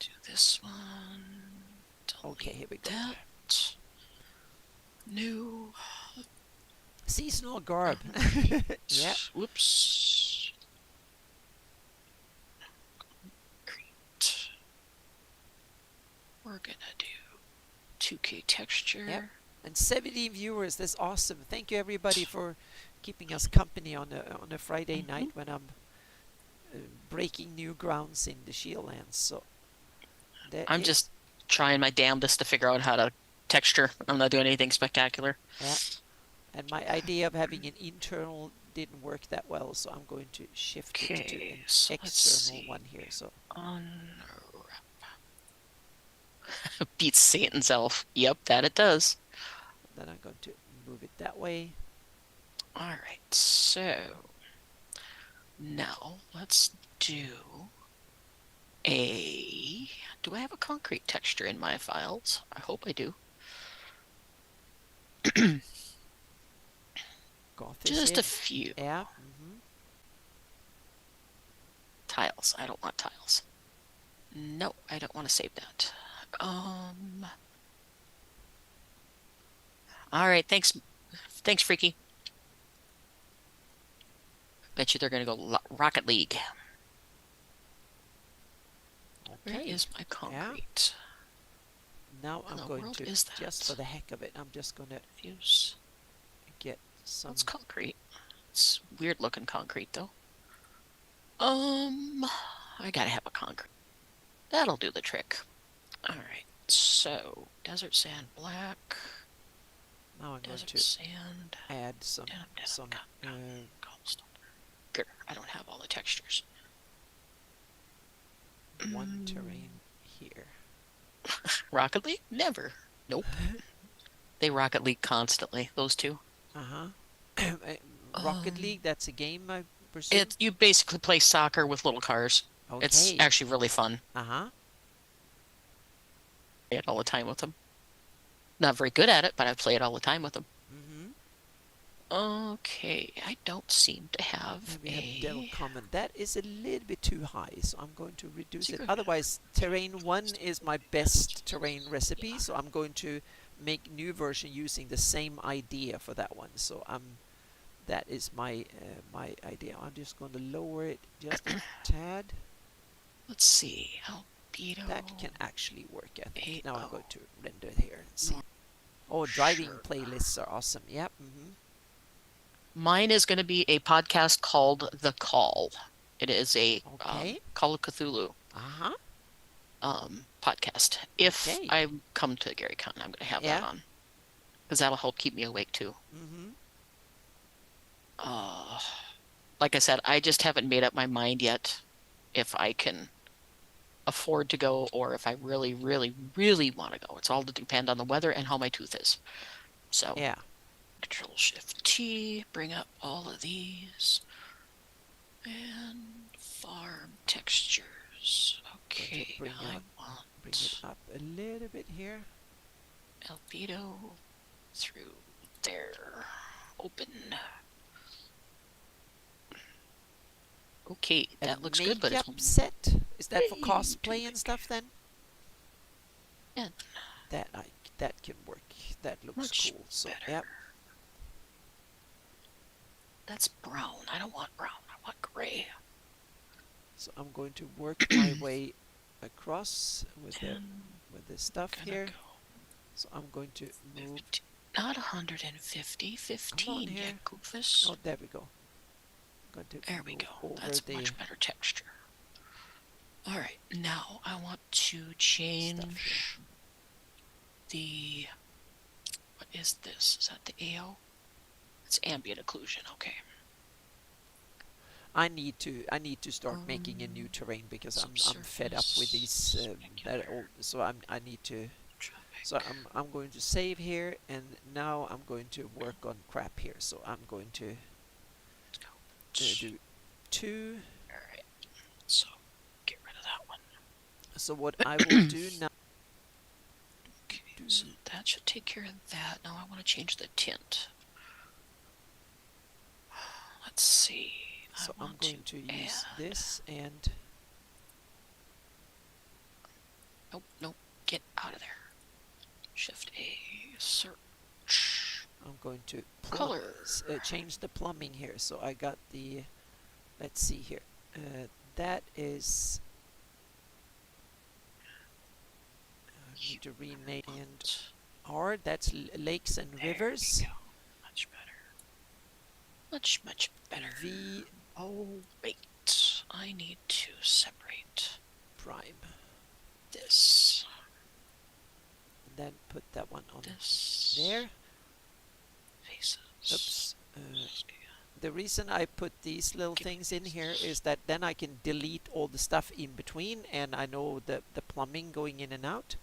Do this one. okay, here we go. That. New. Seasonal garb. Yeah. Whoops. Great. We're gonna do 2K texture. Yep. And 17 viewers. That's awesome. Thank you everybody for keeping us company on a Friday night when I'm breaking new grounds in the Shieldlands. So I'm just trying my damnedest to figure out how to texture. I'm not doing anything spectacular. Yeah. And my idea of having an internal didn't work that well, so I'm going to shift it to an external one here. So unwrap. Beats Satan's elf. Yep, that it does. Then I'm going to move it that way. All right, so now let's do a. Do I have a concrete texture in my files? I hope I do. Just a few. Yeah. Tiles. I don't want tiles. No, I don't want to save that. All right, thanks. Thanks, Freaky. Bet you they're gonna go Rocket League. Okay. Where is my concrete? Yeah. Now I'm going to, just for the heck of it, I'm just going to use get some. It's concrete. It's weird looking concrete though. I gotta have a concrete. That'll do the trick. All right. So desert sand black. Now I'm going to sand. add some cobblestone. I don't have all the textures. One terrain here. Rocket League? Never. Nope. They Rocket League constantly. Those two. Rocket League. That's a game, I presume. You basically play soccer with little cars. Okay. It's actually really fun. I play it all the time with them. Not very good at it, but I play it all the time with them. Okay, I don't seem to have a Dell comment. That is a little bit too high, so I'm going to reduce it. Otherwise, terrain 1 is my best terrain recipe, so I'm going to make new version using the same idea for that one. So that is my my idea. I'm just going to lower it just a tad. Let's see. Albedo. That can actually work, I think. Now I'm going to render it here and see. Oh, driving playlists are awesome. Yep. Mine is going to be a podcast called The Call. It is a Call of Cthulhu podcast. If I come to GaryCon, I'm going to have that on. Because that'll help keep me awake too. Like I said, I just haven't made up my mind yet if I can afford to go or if I really, really, really want to go. It's all to depend on the weather and how my tooth is. So Yeah. Control Shift T, bring up all of these. And farm textures. Going to Okay, bring I it want up a little bit here. albedo through there. Open. Okay, A that looks good, but it's makeup set? Is that for way too cosplay and big. stuff then? And That that can work. That looks much cool. So better. yep. That's brown. I don't want brown. I want gray. So I'm going to work my way across with 10. the stuff here. Go So I'm going to move. 50, not 150. Come on 15. here. Yeah, goofus. Oh, there we go. I'm going to There we move go. over That's the much better texture. All right, now I want to stuff here. change the, what is this? Is that the AO? It's ambient occlusion. Okay. I need to start making a new terrain because I'm fed up with these so I need to. So I'm going to save here, and now I'm going to work on crap here. So I'm going to do 2. All right. So get rid of that one. So what I will do now. Okay, so that should take care of that. Now I want to change the tint. Let's see. So I'm going to use this and. Nope, nope. Get out of there. Shift A. Search. I'm going to Color. change the plumbing here. So I got the. Let's see here. That is. I need to rename and R. That's lakes and rivers. Much better. Much, much better. V. Oh, wait. I need to separate Prime. this. And then put that one on this. There. Faces. Oops. The reason I put these little things in here is that then I can delete all the stuff in between, and I know the plumbing going in and out.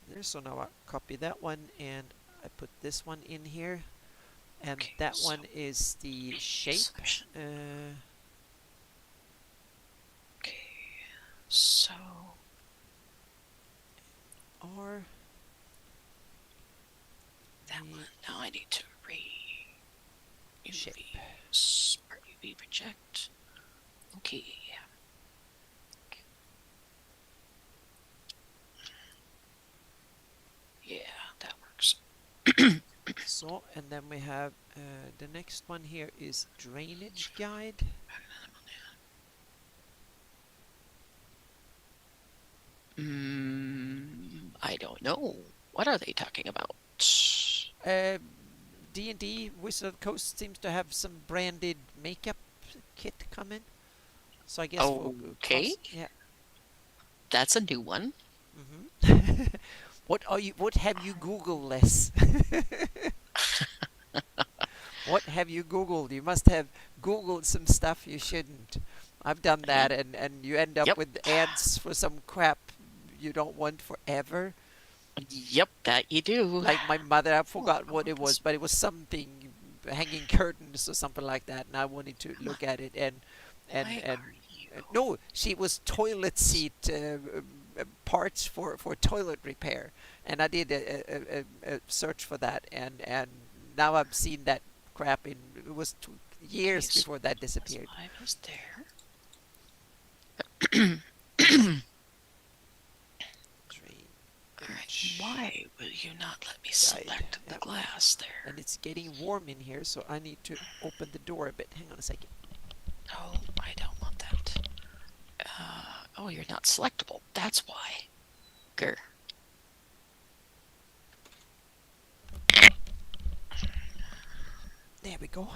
There. So now I copy that one and I put this one in here. And okay, that one is the shape. Okay, so R. That one. Now I need to shape. Smart UV project. Okay. Yeah, that works. So, and then we have the next one here is drainage guide. I don't know. What are they talking about? D&D Wizard Coast seems to have some branded makeup kit coming. So I guess okay. Yeah. That's a new one. What have you Googled, Les? What have you Googled? You must have Googled some stuff you shouldn't. I've done that, and you end up with ads for some crap you don't want forever. Yep, that you do. Like my mother, I forgot what it was, but it was something hanging curtains or something like that, and I wanted to look at it, and no, she was toilet seat parts for toilet repair, and I did a search for that, and now I've seen that crap in. It was 2 years before that disappeared. I was there. Alright, why will you not let me select the glass there? And it's getting warm in here, so I need to open the door a bit. Hang on a second. No, I don't want that. Oh, you're not selectable. That's why. Grr. There we go.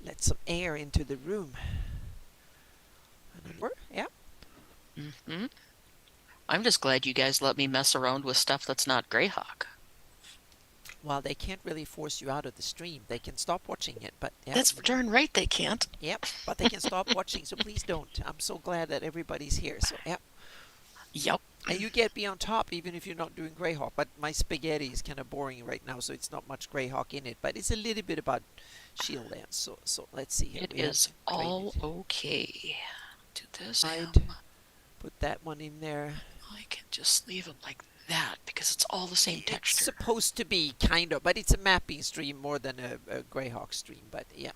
Let some air into the room. Yeah. Mm-hmm. I'm just glad you guys let me mess around with stuff that's not Greyhawk. Well, they can't really force you out of the stream. They can stop watching it, but... Yeah, that's darn right they can't. Yep, but they can stop watching, so please don't. I'm so glad that everybody's here, so yeah. Yep. And you get me on top even if you're not doing Greyhawk. But my spaghetti is kind of boring right now, so it's not much Greyhawk in it. But it's a little bit about shield lance. So let's see here. It We have is traded. all okay. Do this I'd him. put that one in there. I can just leave him like that because it's all the same It's texture. supposed to be kind of, but it's a mapping stream more than a Greyhawk stream. But yeah,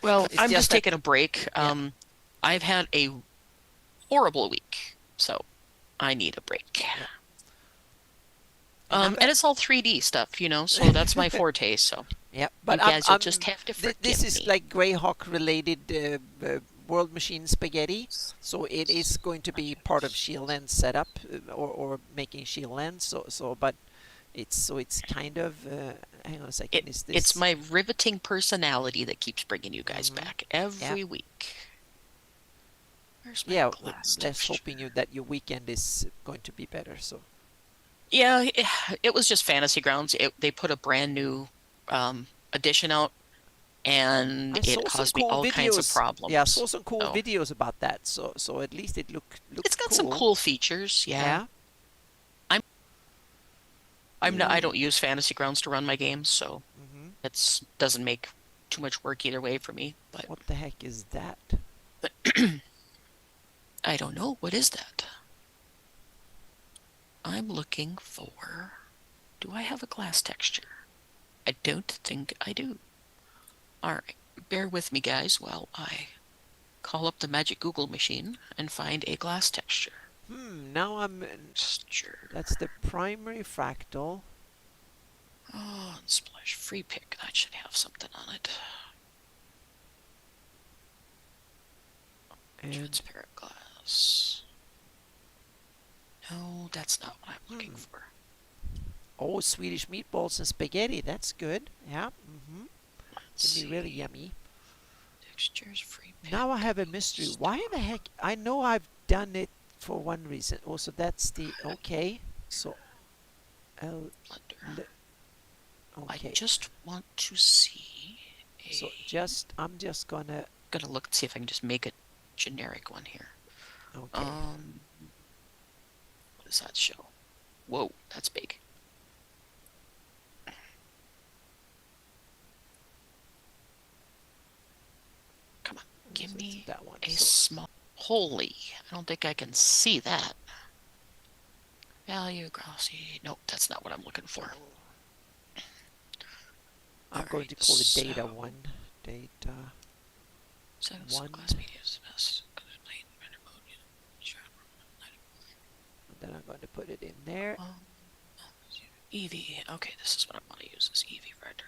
Well, it's I'm just just that. taking a break. Yeah, I've had a horrible week, so I need a break. yeah. And I'm And it's all 3D stuff, so that's my forte. So yeah, you but guys, you'll just have to this forgive is me. like Greyhawk related World Machine spaghetti, so it is going to be part of Shieldland setup or making Shieldland. But it's kind of hang on a second. Is It's this? my riveting personality that keeps bringing you guys Mm-hmm. back Yeah, every week. Where's my yeah. glass Let's texture? hoping you that your weekend is going to be better. So Yeah, it was just Fantasy Grounds. They put a brand new edition out, and I it saw some caused me cool all kinds of videos. Yeah, I problems. saw some cool So videos about that. So at least it it's looked got some cool. cool features. Yeah, Yeah. I'm I'm not, I Ooh. don't use Fantasy Grounds to run my games, so Hmm. it's doesn't make too much work either way for me. But What the heck is that? I don't know. What is that? I'm looking for. Do I have a glass texture? I don't think I do. All right, bear with me, guys, while I call up the magic Google machine and find a glass texture. Now I'm. Texture. That's the primary fractal. Oh, and splash free pick. That should have something on it. And Transparent glass. No, that's not what I'm looking for. oh, Swedish meatballs and spaghetti. That's good. Yeah. Let's Can be really see. yummy. Textures free pick. Now I have a mystery. Why the heck? I know I've done it for one reason. Also, that's the okay. So L. Blender. I Okay. just want to see So a. I'm just Gonna look and see if I can just make a generic one here. okay. What does that show? Whoa, that's big. Come on, give me that one. a So small. Holy, I don't think I can see that. Value, glossy. Nope, that's not what I'm looking for. I'm going to call it data one. Data one. Glass media is best. And then I'm going to put it in there. Eevee. Okay, this is what I want to use. This Eevee render.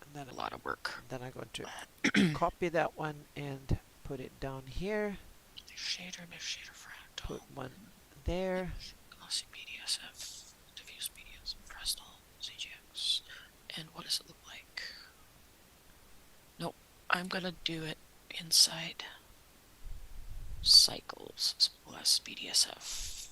And then A lot of work. Then I'm going to copy that one and put it down here. Shader, fractal. Put one there. Glossy BDSF, diffuse BDSF, Fresnel, CGX. And what does it look like? Nope, I'm gonna do it inside cycles plus BDSF.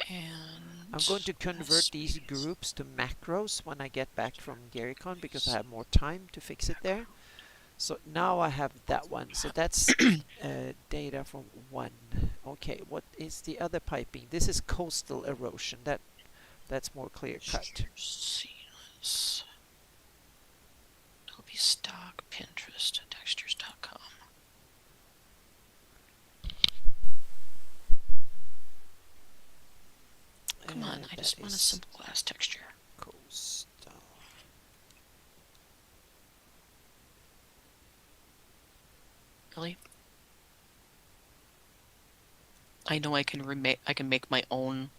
And I'm going to convert these groups to macros when I get back from GaryCon because I have more time to fix it there. So now I have that one. So that's data from one. Okay, what is the other piping? This is coastal erosion. That's more clear cut. Seamless. Adobe Stock, Pinterest, textures.com. Come on, I just want a simple glass texture. Coastal. Really? I know I can make my own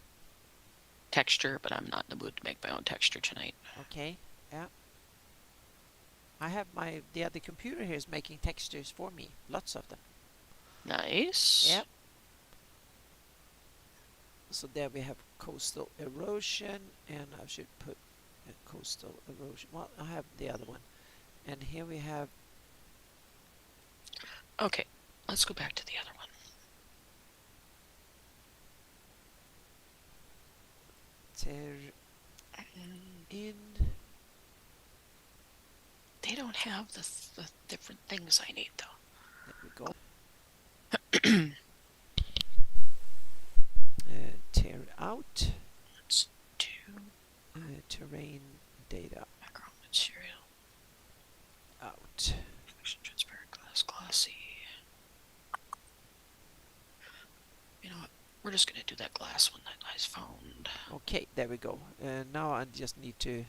texture, but I'm not in the mood to make my own texture tonight. Okay, yeah. I have the other computer here is making textures for me. Lots of them. Nice. Yep. So there we have coastal erosion, and I should put coastal erosion. Well, I have the other one. And here we have... Okay, let's go back to the other one. in. They don't have the different things I need, though. There we go. Tear out Let's do terrain data background material. out. Transparent glass, glossy. You know what? We're just gonna do that glass one that I found. Okay, there we go. Now I just need to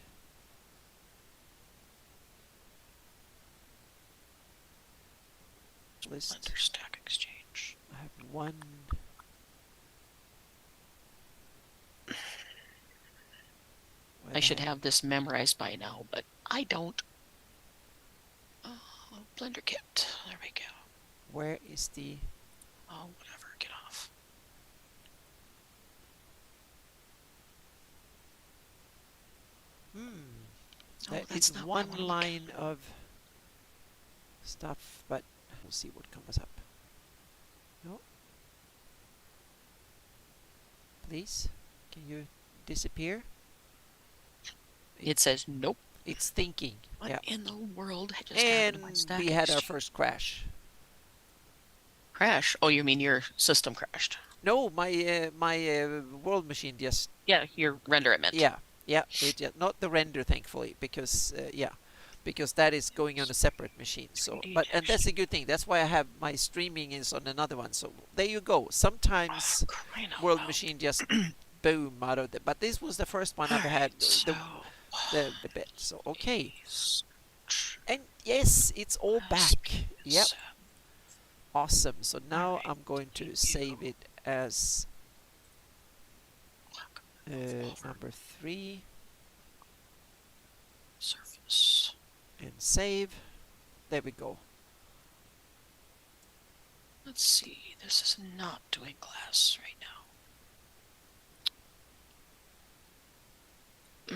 list. Blender Stack Exchange. I have one. I should have this memorized by now, but I don't. Oh, Blender Kit. There we go. Where is the... Oh, whatever. Get off. That is one line of stuff, but we'll see what comes up. No. Please, can you disappear? It says nope. It's thinking. What in the world just and happened to my Stack we had Exchange? our first crash. Crash? Oh, you mean your system crashed? No, my world machine just... Yeah, your render it meant. Yeah, it just, not the render, thankfully, because because that is going on a separate machine. So, and that's a good thing. That's why I have my streaming is on another one. So there you go. Sometimes world machine just boom out of it. But this was the first one I've had the bit. So okay, and yes, it's all back. Yep, awesome. So now I'm going to save it as number 3. Surface. And save. There we go. Let's see. This is not doing glass right now.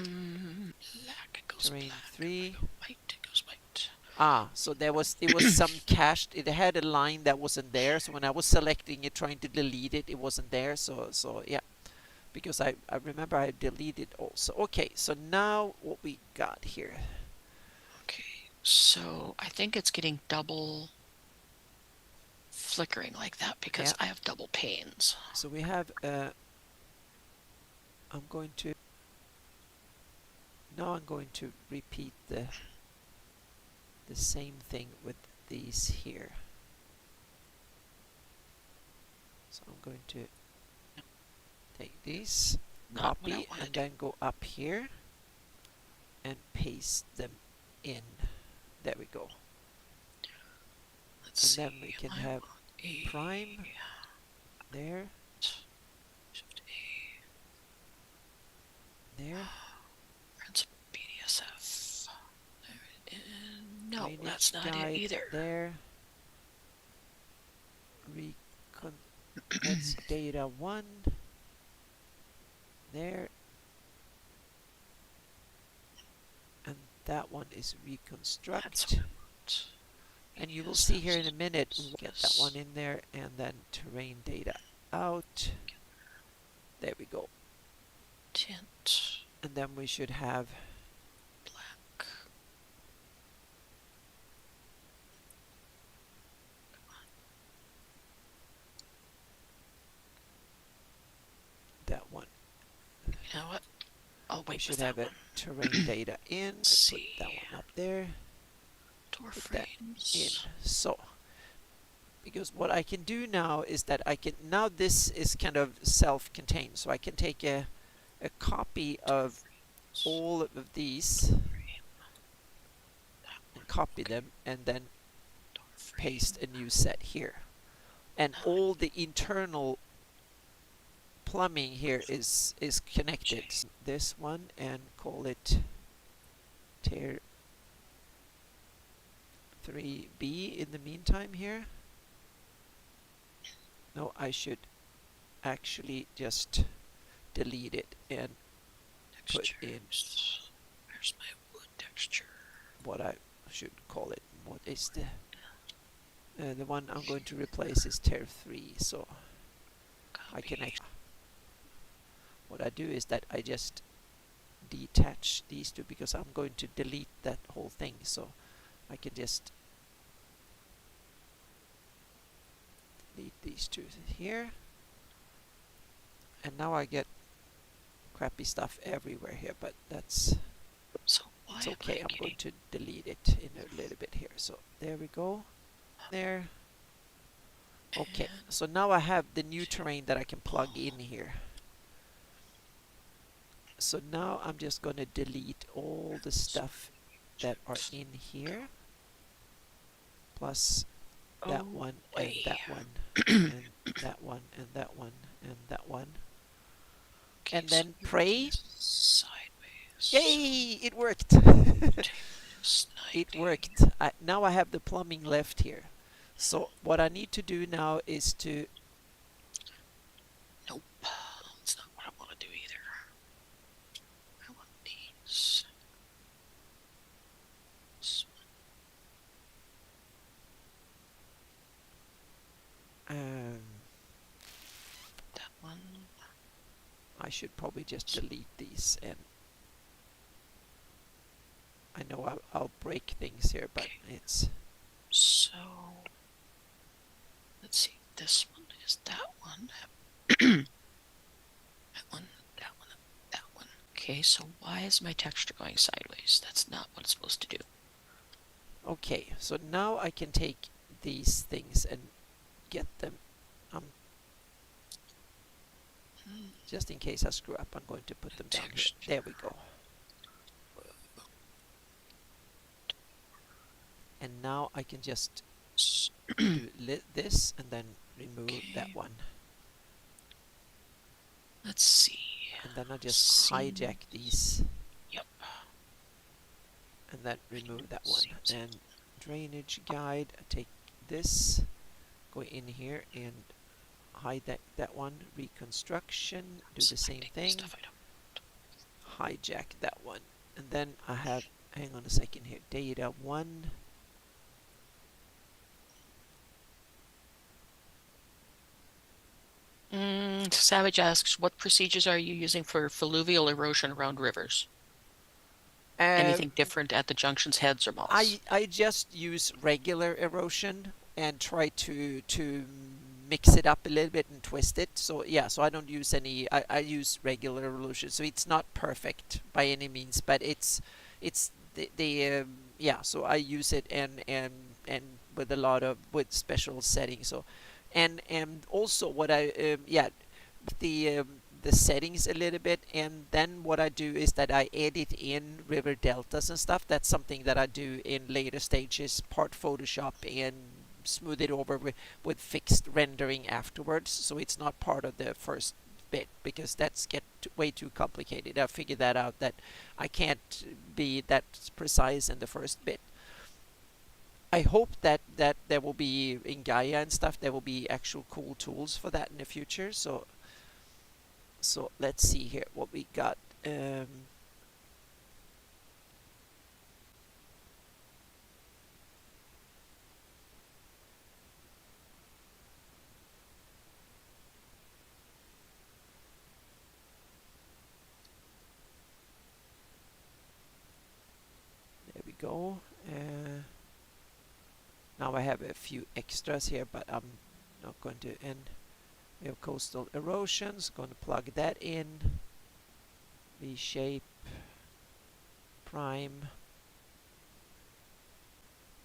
Black. It goes Terrain black. 3. White. It goes white. So it was some cached. It had a line that wasn't there. So when I was selecting it, trying to delete it, it wasn't there. So yeah, because I remember I deleted also. Okay, so now what we got here. Okay, so I think it's getting double flickering like that because I have double panes. So we have I'm going to repeat the same thing with these here. So I'm going to take these, copy, and then go up here and paste them in. There we go. Let's and then we can have prime there. Shift A. There. Principal BDSF. No, that's not it either. There. That's data 1. There. And that one is reconstruct. And you will see here in a minute, we'll get that one in there, and then terrain data out. There we go. Tint. And then we should have black. that one. You know what? I'll wait. We should have it terrain data in. Put that one up there. Door Put that frames. in. So, because what I can do now is that I can, now this is kind of self-contained, so I can take a copy of all of these and copy them and then paste a new set here. And all the internal plumbing here is connected. This one, and call it tier 3B in the meantime here. No, I should actually just delete it and put in Where's my wood texture? what I should call it. What is the one I'm going to replace is tier 3, so I can actually, what I do is that I just detach these two because I'm going to delete that whole thing, so I can just delete these two here. And now I get crappy stuff everywhere here, but that's So why it's am I okay. I'm going getting... to delete it in a little bit here. So there we go. There. Okay, And so now I have the new two. terrain that I can plug Oh, in here. So now I'm just going to delete all the stuff that are in here, plus that oh one and way. that one and that one and that one and that one. Okay, And so then you're making pray. this sideways. So Yay! It worked! rotating It 90. worked. Now I have the plumbing left here. So what I need to do now is to... Nope. That's not what I want to do either. I want these. This Um, that one. I should probably just delete these, and I know I'll break things here, but Okay, it's... so let's see. This one is that one. That one, that one, that one. Okay, so why is my texture going sideways? That's not what it's supposed to do. Okay, so now I can take these things and get them. Just in case I screw up, I'm going to put them down here. Texture. There we go. And now I can just do this and then remove that Okay, one. let's see. And then I just hijack these Yep. and then remove that one. And drainage guide, I take this, go in here and hide that one. Reconstruction, do the same thing. Hijack that one. And then I have, hang on a second here, data 1. Savage asks, what procedures are you using for fluvial erosion around rivers? Anything different at the junctions, heads, or mouths? I just use regular erosion and try to mix it up a little bit and twist it. So yeah, so I don't use any. I use regular erosion. So it's not perfect by any means, but it's the yeah. So I use it and with a lot of with special settings. So and also what I yeah the settings a little bit, and then what I do is that I edit in river deltas and stuff. That's something that I do in later stages, part Photoshop, and smooth it over with fixed rendering afterwards, so it's not part of the first bit, because that's way too complicated. I figured that out, that I can't be that precise in the first bit. I hope that there will be in Gaia and stuff, there will be actual cool tools for that in the future. So let's see here what we got. There we go. Now I have a few extras here, but I'm not going to end. We have coastal erosions, going to plug that in. Reshape, prime,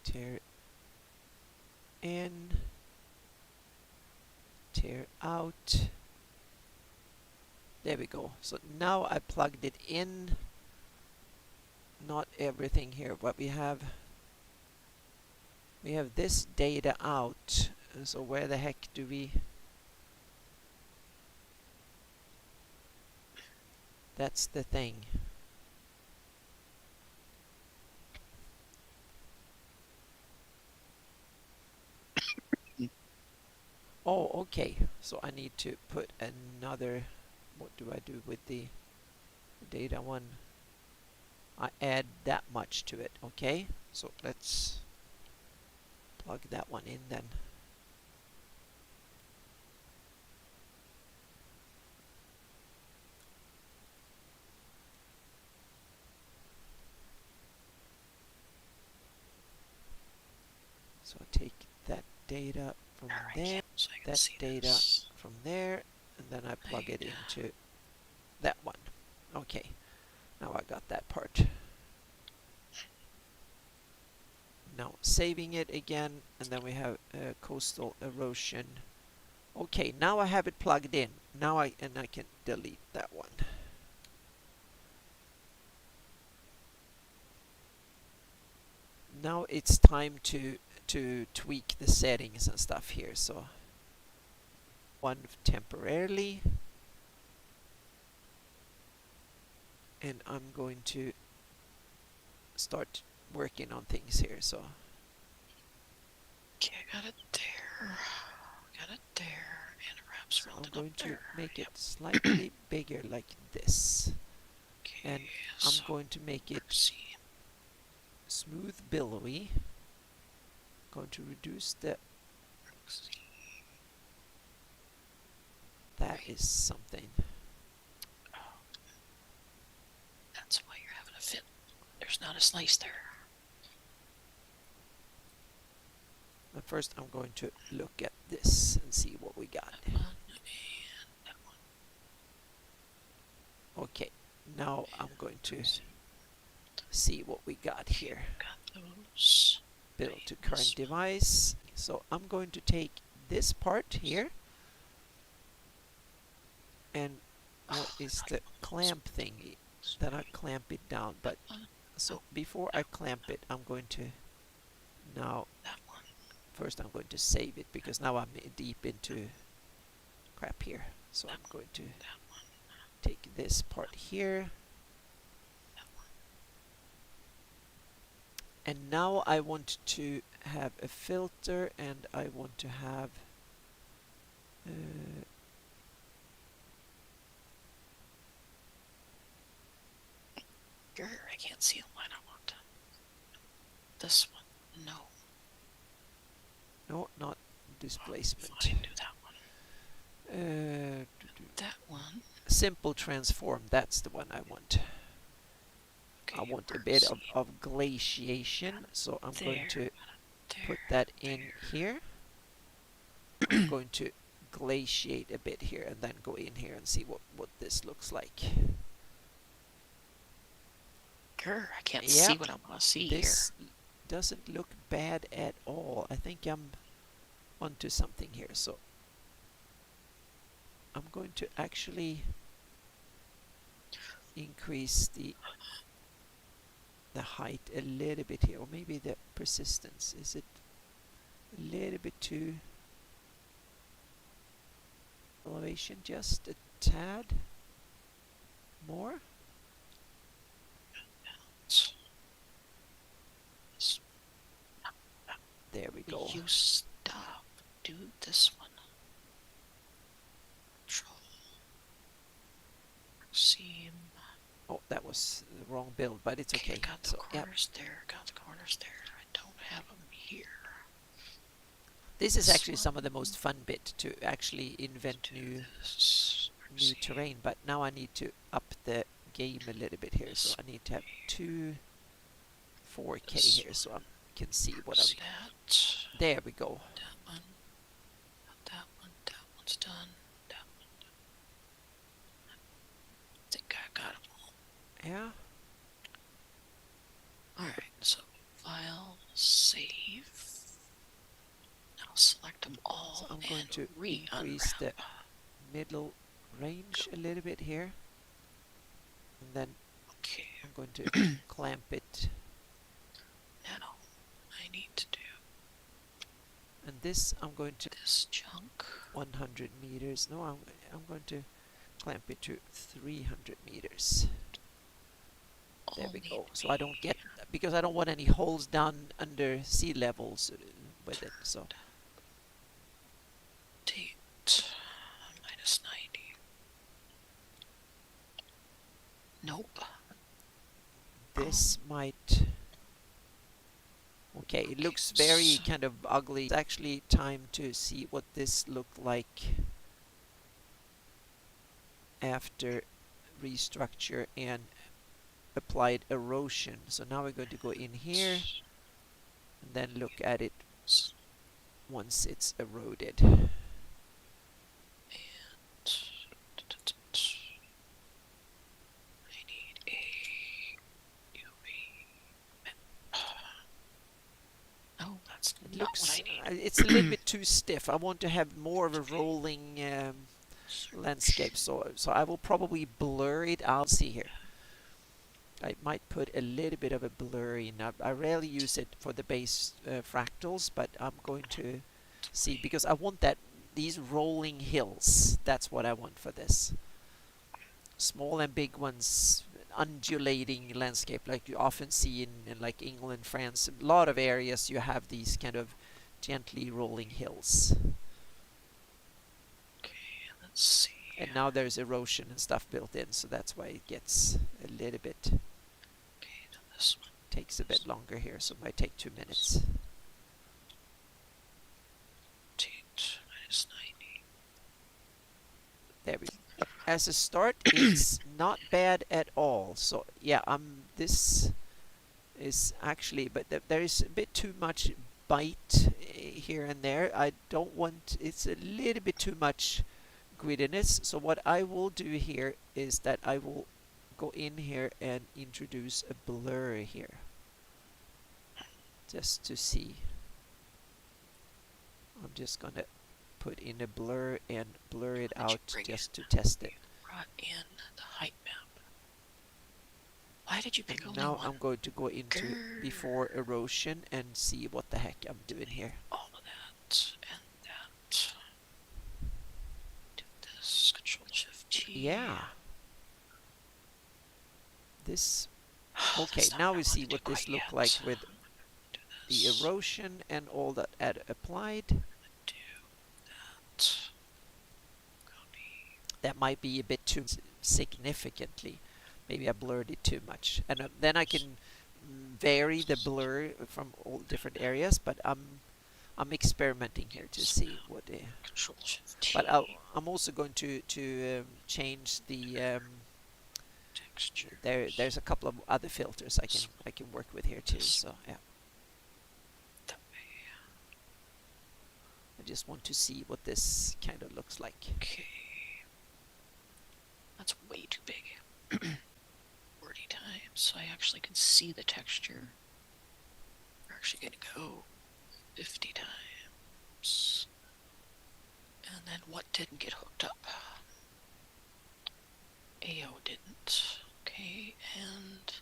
tear in, tear out. There we go. So now I plugged it in. Not everything here, but we have this data out. So where the heck do we... That's the thing. Oh, okay. So I need to put another... What do I do with the data one? I add that much to it. Okay. So let's plug that one in then. So I take that data from there. so I can that see data this. from there, and then I plug it Right. into that one. Okay, now I got that part. Now saving it again, and then we have coastal erosion. Okay, now I have it plugged in. Now I can delete that one. Now it's time to tweak the settings and stuff here. So one temporarily, and I'm going to start working on things here. So Okay, I got it there. Got it there, and it wraps around I'm and up going to there. make it Yep. slightly bigger like this, Okay, and I'm so going to make it proceed. smooth billowy. Going to reduce the, Proceed. that Right. is something. Oh, that's why you're having a fit. There's not a slice there. But first I'm going to look at this and see what we got. That one and that one. Okay, now I'm And going to proceed. see what we got Okay, here. got those. Build Okay, to this current device. So I'm going to take this part here, and what is the clamp thingy? Then I clamp it down. But one. so No, before no, I clamp it, I'm going to now that one. first I'm going to save it because now I'm deep into crap here. So That I'm going to that one. take this part here, That one. and now I want to have a filter, and I want to have Grr, I can't see the line I want. This one. No. no, not displacement. Fine, do that one. That one. Simple transform, that's the one I want. Okay, I want a where bit is of glaciation, so I'm going there, to there, put that in there. here. I'm going to glaciate a bit here and then go in here and see what this looks like. Grr, I can't Yeah, see what I want to see this here. doesn't look bad at all. I think I'm onto something here, so I'm going to actually increase the height a little bit here, or maybe the persistence. Is it a little bit too elevation, just a tad more? There we go. You stop. Do this one. Control. Seam. Oh, that was the wrong build, but it's okay. Got the So, yeah, corners there. Got the corners there. I don't have them here. this is This actually one. some of the most fun bit to actually invent new terrain. But now I need to up the game a little bit here, so I need to have two 4K here, so I can see what I'm. That. There we go. That one. That one. That one's done. That one. I think I got them all. Yeah. Alright, so file, save. Now select them all. So I'm going to increase re-unwrap. the middle range a little bit here, and then Okay, I'm going to clamp it. now I need to do And this I'm going to this chunk. 100 meters. No, I'm going to clamp it to 300 meters. There All we need go. to So I be don't get, because I don't want any holes down under sea levels with it. So date minus 90. Nope. this might. Okay, it looks very kind of ugly. It's actually time to see what this looked like after restructure and applied erosion. So now we're going to go in here and then look at it once it's eroded. That's It not what looks, I need. it's a little bit too stiff. I want to have more of a Okay. rolling landscape, Search. so I will probably blur it out. See here, I might put a little bit of a blur in. I rarely use it for the base fractals, but I'm going to see, because I want these rolling hills. That's what I want for this. Small and big ones, undulating landscape like you often see in like England, France. A lot of areas you have these kind of gently rolling hills. Okay, let's see. And now there's erosion and stuff built in, so that's why it gets a little bit, Okay, to this one. takes a bit longer here, so it might take 2 minutes. Rotate -90. There we go. As a start, it's not bad at all. So yeah, this is actually, but there is a bit too much bite here and there. I don't want, it's a little bit too much grittiness. So what I will do here is that I will go in here and introduce a blur here, just to see. I'm just gonna put in a blur and blur it out just to test it. Brought in the height map. Why did you pick And only now one? I'm going to go into before erosion and see what the heck I'm doing here. All of that and that. Do this. Control Shift T. Yeah. This. Okay, now we see what this looks like with the erosion and all that applied. Do that. Copy. That might be a bit too significantly. Maybe I blurred it too much. And then I can vary the blur from all different areas, but I'm experimenting here to see what. Control Shift T. But I'm also going to change the texture. There's a couple of other filters I can work with here too. So yeah. That way. I just want to see what this kind of looks like. Okay. That's way too big. 40 times, so I actually can see the texture. We're actually going to go 50 times. And then what didn't get hooked up? AO didn't. Okay, and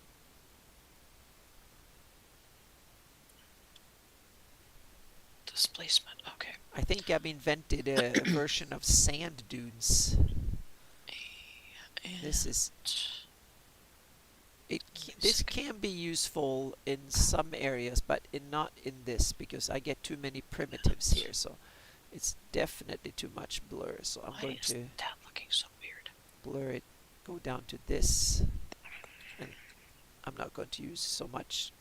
displacement. Okay. I think I've invented a version of sand dunes. This is this can be useful in some areas, but not in this, because I get too many primitives here. So it's definitely too much blur. So I'm going to that looking so weird. Blur it, go down to this, and I'm not going to use so much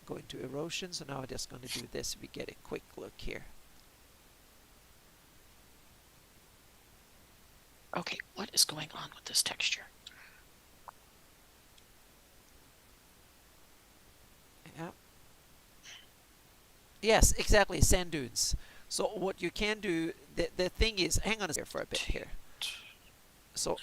going to erosion. So now I'm just going to do this. We get a quick look here. Okay, what is going on with this texture? Yeah. Yes, exactly, sand dunes. So what you can do, the thing is, hang on a second for a bit here. So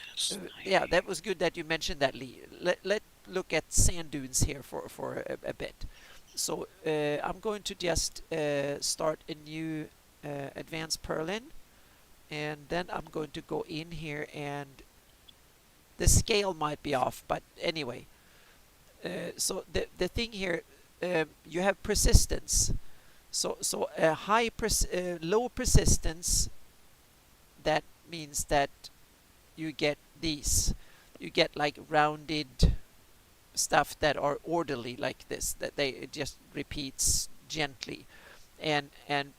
yeah, that was good that you mentioned that, Lee. Let's look at sand dunes here for a bit. So I'm going to just start a new advanced Perlin, and then I'm going to go in here, and the scale might be off, but anyway. So the thing here, you have persistence. So a low persistence, that means that you get these. You get like rounded stuff that are orderly like this, that it just repeats gently. And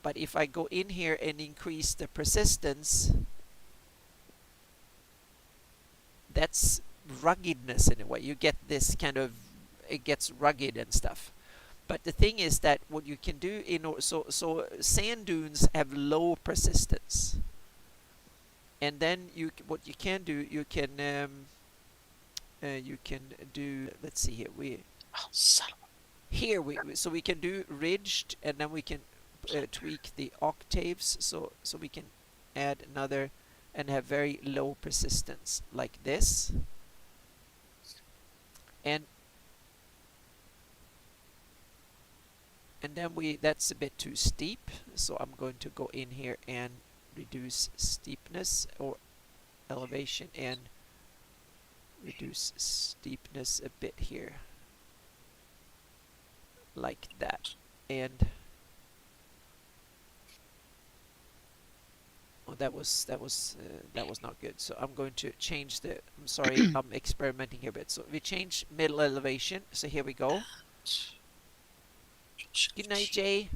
but if I go in here and increase the persistence, that's ruggedness in a way. You get this kind of, it gets rugged and stuff. But the thing is that what you can do so sand dunes have low persistence, and then what you can do, you can do, let's see here, so we can do ridged, and then we can tweak the octaves, so we can add another and have very low persistence like this. And then that's a bit too steep, so I'm going to go in here and reduce steepness or elevation and reduce steepness a bit here, like that. And oh, that was not good. So I'm going to change the. I'm sorry, I'm experimenting here a bit. So we change middle elevation. So here we go. Good night, Jay.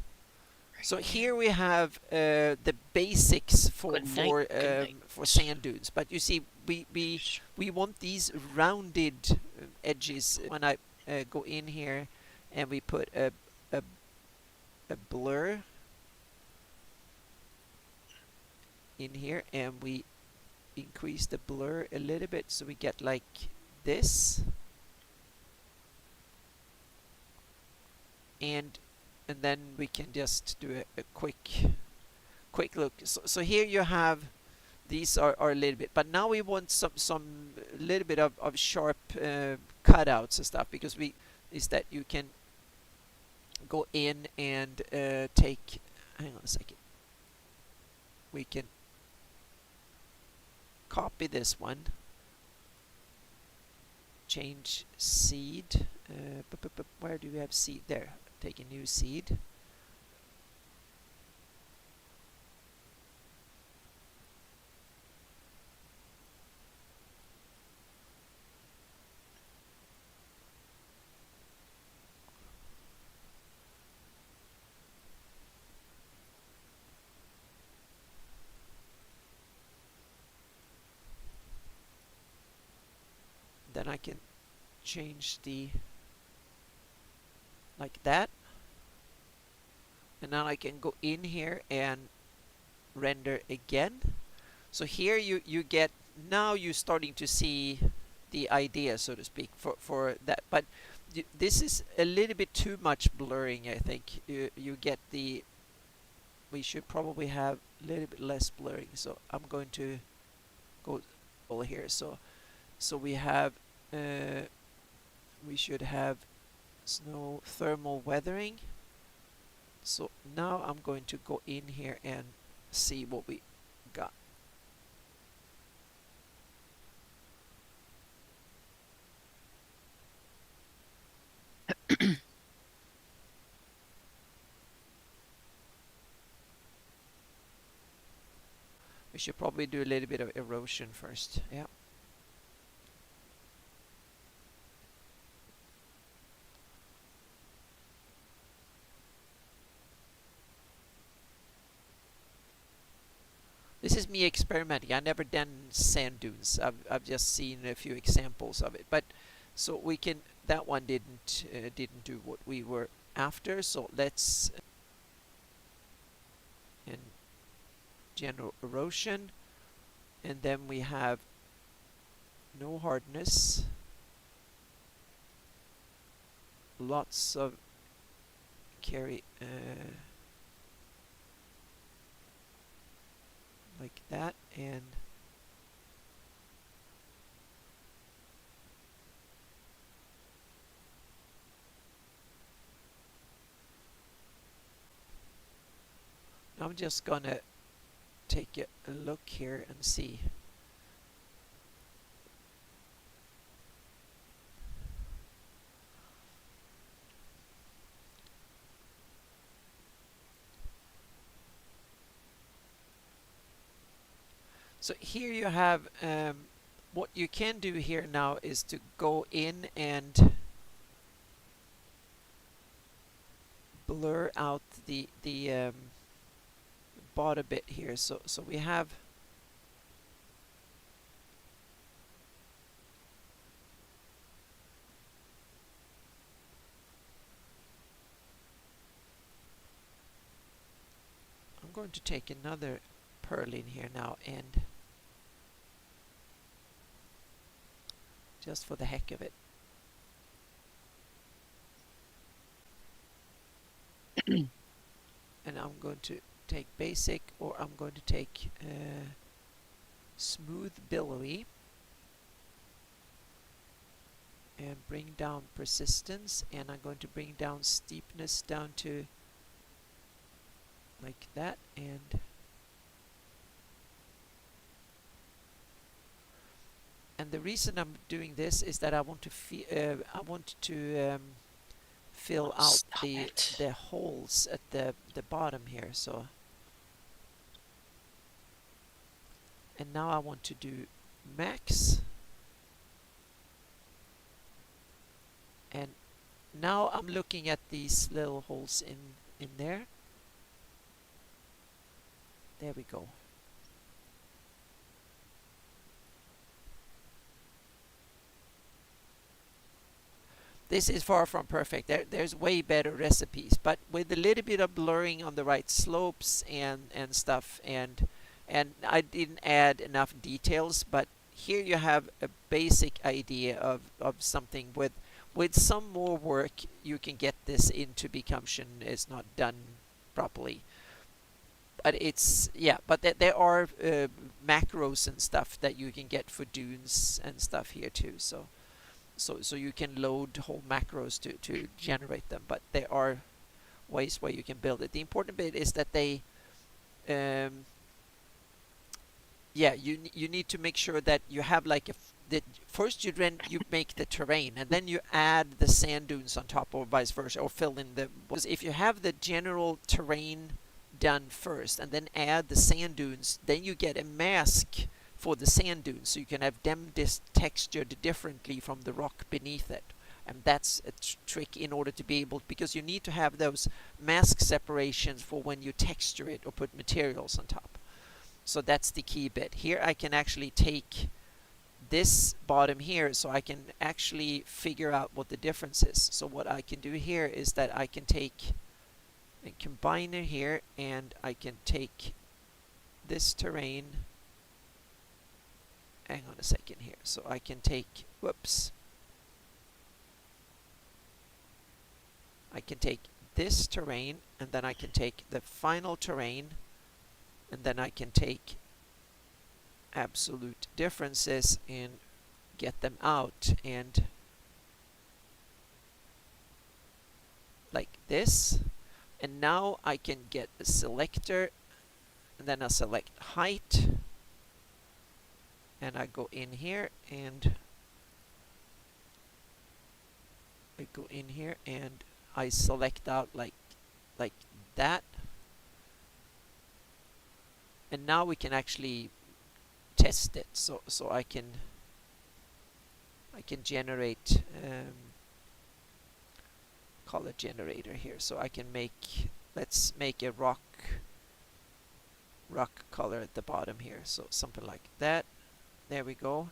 So here we have the basics Good night. Good night. for sand dunes. But you see, we want these rounded edges. When I go in here and we put a, a blur in here and we increase the blur a little bit so we get like this, and then we can just do a quick look. So here you have, these are a little bit, but now we want some little bit of sharp cutouts and stuff, because is that you can go in and take, hang on a second, we can copy this one, change seed, where do we have seed? There, take a new seed, then I can change the, like that, and now I can go in here and render again. So here you get, now you're starting to see the idea, so to speak, for that. But this is a little bit too much blurring, I think. You get the, we should probably have a little bit less blurring. So I'm going to go over here. So we have, we should have snow thermal weathering. So now I'm going to go in here and see what we got. We should probably do a little bit of erosion first. Yeah. This is me experimenting. I've never done sand dunes. I've just seen a few examples of it. But so we can, that one didn't do what we were after. So let's in general erosion, and then we have no hardness, lots of carry, like that, and I'm just gonna take a look here and see. So here you have, what you can do here now is to go in and blur out the bottom bit here. So we have, I'm going to take another pearl in here now, and just for the heck of it, and I'm going to take basic, or I'm going to take smooth billowy and bring down persistence, and I'm going to bring down steepness down to like that. And the reason I'm doing this is that I want to fill Oh, out stop the it. the holes at the bottom here. So, and now I want to do max, and now I'm looking at these little holes in there. There we go. This is far from perfect. There's way better recipes, but with a little bit of blurring on the right slopes and stuff, and I didn't add enough details, but here you have a basic idea of something with some more work you can get this into become it's not done properly. But it's, yeah, but there are macros and stuff that you can get for dunes and stuff here too. So you can load whole macros to generate them, but there are ways where you can build it. The important bit is that they, um, yeah, you need to make sure that you have like that first you make the terrain and then you add the sand dunes on top, or vice versa, or fill in the, because if you have the general terrain done first and then add the sand dunes, then you get a mask for the sand dunes, so you can have them textured differently from the rock beneath it. And that's a trick in order to be able, because you need to have those mask separations for when you texture it or put materials on top. So that's the key bit. Here I can actually take this bottom here, so I can actually figure out what the difference is. So what I can do here is that I can take a combiner here, and I can take this terrain, hang on a second here, so I can take, whoops, I can take this terrain, and then I can take the final terrain, and then I can take absolute differences and get them out, and like this. And now I can get a selector, and then I select height, and I go in here and I select out like that. And now we can actually test it. So I can generate color generator here. So I can make, let's make a rock color at the bottom here. So something like that. There we go.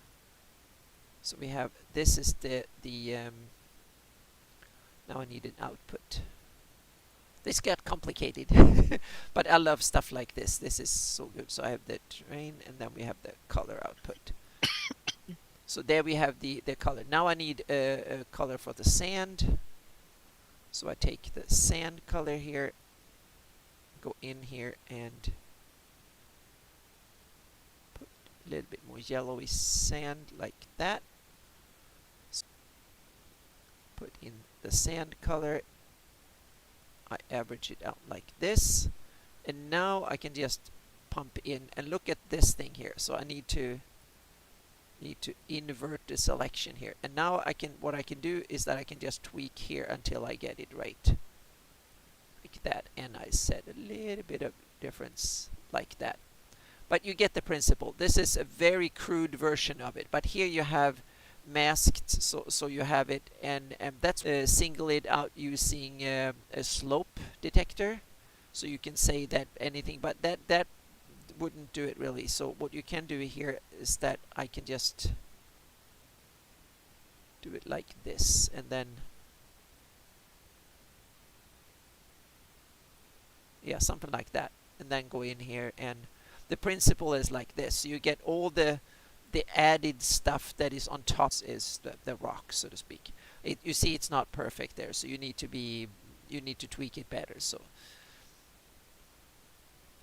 So we have, this is the now I need an output. This got complicated, but I love stuff like this. This is so good. So I have the terrain, and then we have the color output. So there we have the color. Now I need a color for the sand. So I take the sand color here, go in here and put a little bit more yellowy sand like that. Put in the sand color. I average it out like this, and now I can just pump in, and look at this thing here. So I need to invert the selection here, and now what I can do is that I can just tweak here until I get it right, like that, and I set a little bit of difference like that. But you get the principle. This is a very crude version of it, but here you have masked, so you have it, and that's single it out using a slope detector, so you can say that anything, but that wouldn't do it really. So what you can do here is that I can just do it like this, and then, yeah, something like that, and then go in here, and the principle is like this. So you get all the added stuff that is on top is the rock, so to speak. You see it's not perfect there, so you need to tweak it better. So,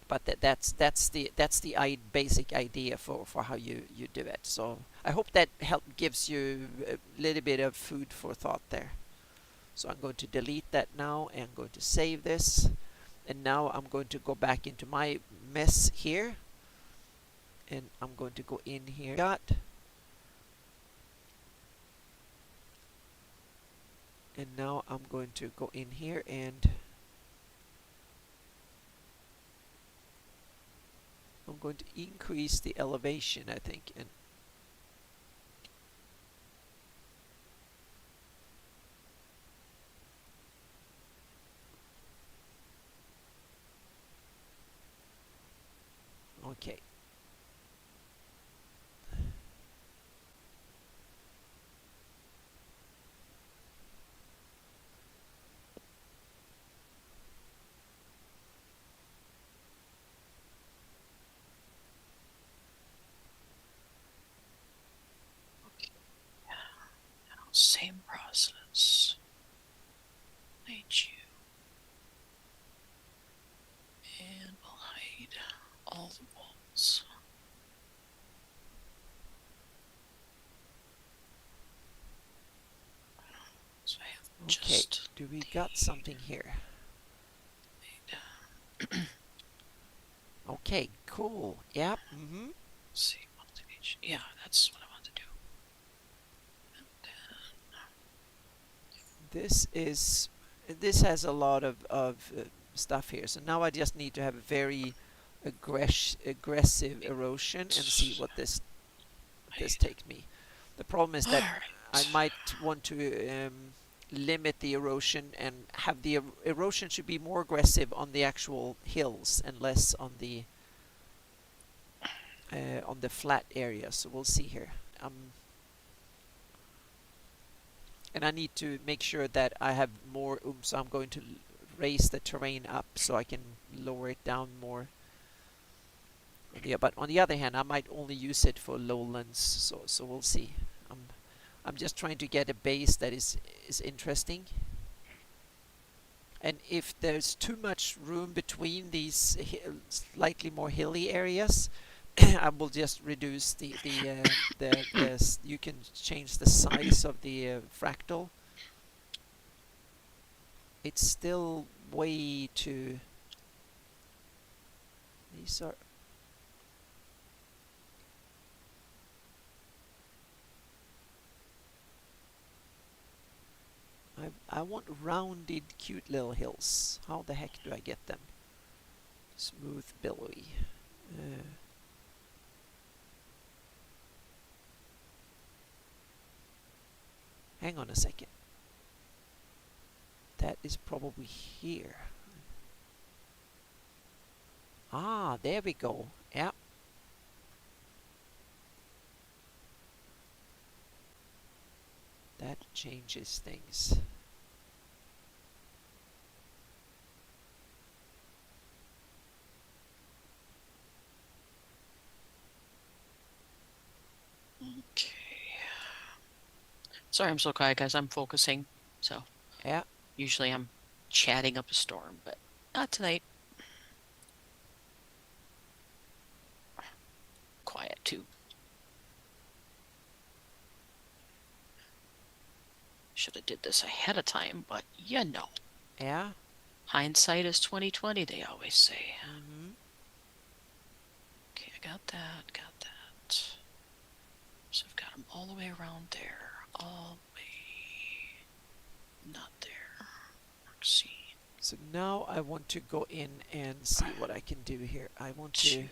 but that's the basic idea for how you do it. So I hope that gives you a little bit of food for thought there. So I'm going to delete that now, and I'm going to save this. And now I'm going to go back into my mess here, and I'm going to go in here. And now I'm going to go in here and I'm going to increase the elevation, I think. And okay. Okay. Now, same process. Hide you. And we'll hide all the walls. So I have Okay, just do we got something here? Okay, cool. Yep. See, multi-page. Yeah, that's what I want to do. This has a lot of stuff here. So now I just need to have a very aggressive erosion and see what this takes me. The problem is All that I right. might want to limit the erosion and have the erosion should be more aggressive on the actual hills and less on the flat area. So we'll see here. And I need to make sure that I have more oomph, so I'm going to raise the terrain up so I can lower it down more. Yeah, but on the other hand, I might only use it for lowlands, so we'll see. I'm just trying to get a base that is interesting. And if there's too much room between these slightly more hilly areas, I will just reduce the you can change the size of the fractal. It's still way too. These are. I want rounded, cute little hills. How the heck do I get them? Smooth, billowy. Hang on a second. That is probably here. Ah, there we go. Yep. That changes things. Okay. Sorry, I'm so quiet, guys. I'm focusing. So, Yeah. usually I'm chatting up a storm, but not tonight. Quiet too. Should have did this ahead of time, but you know. Yeah. Hindsight is 2020, they always say. Mm-hmm. Okay, I got that, got that. So I've got them all the way around there. All the way. Not there. See. So now I want to go in and see what I can do here. I want to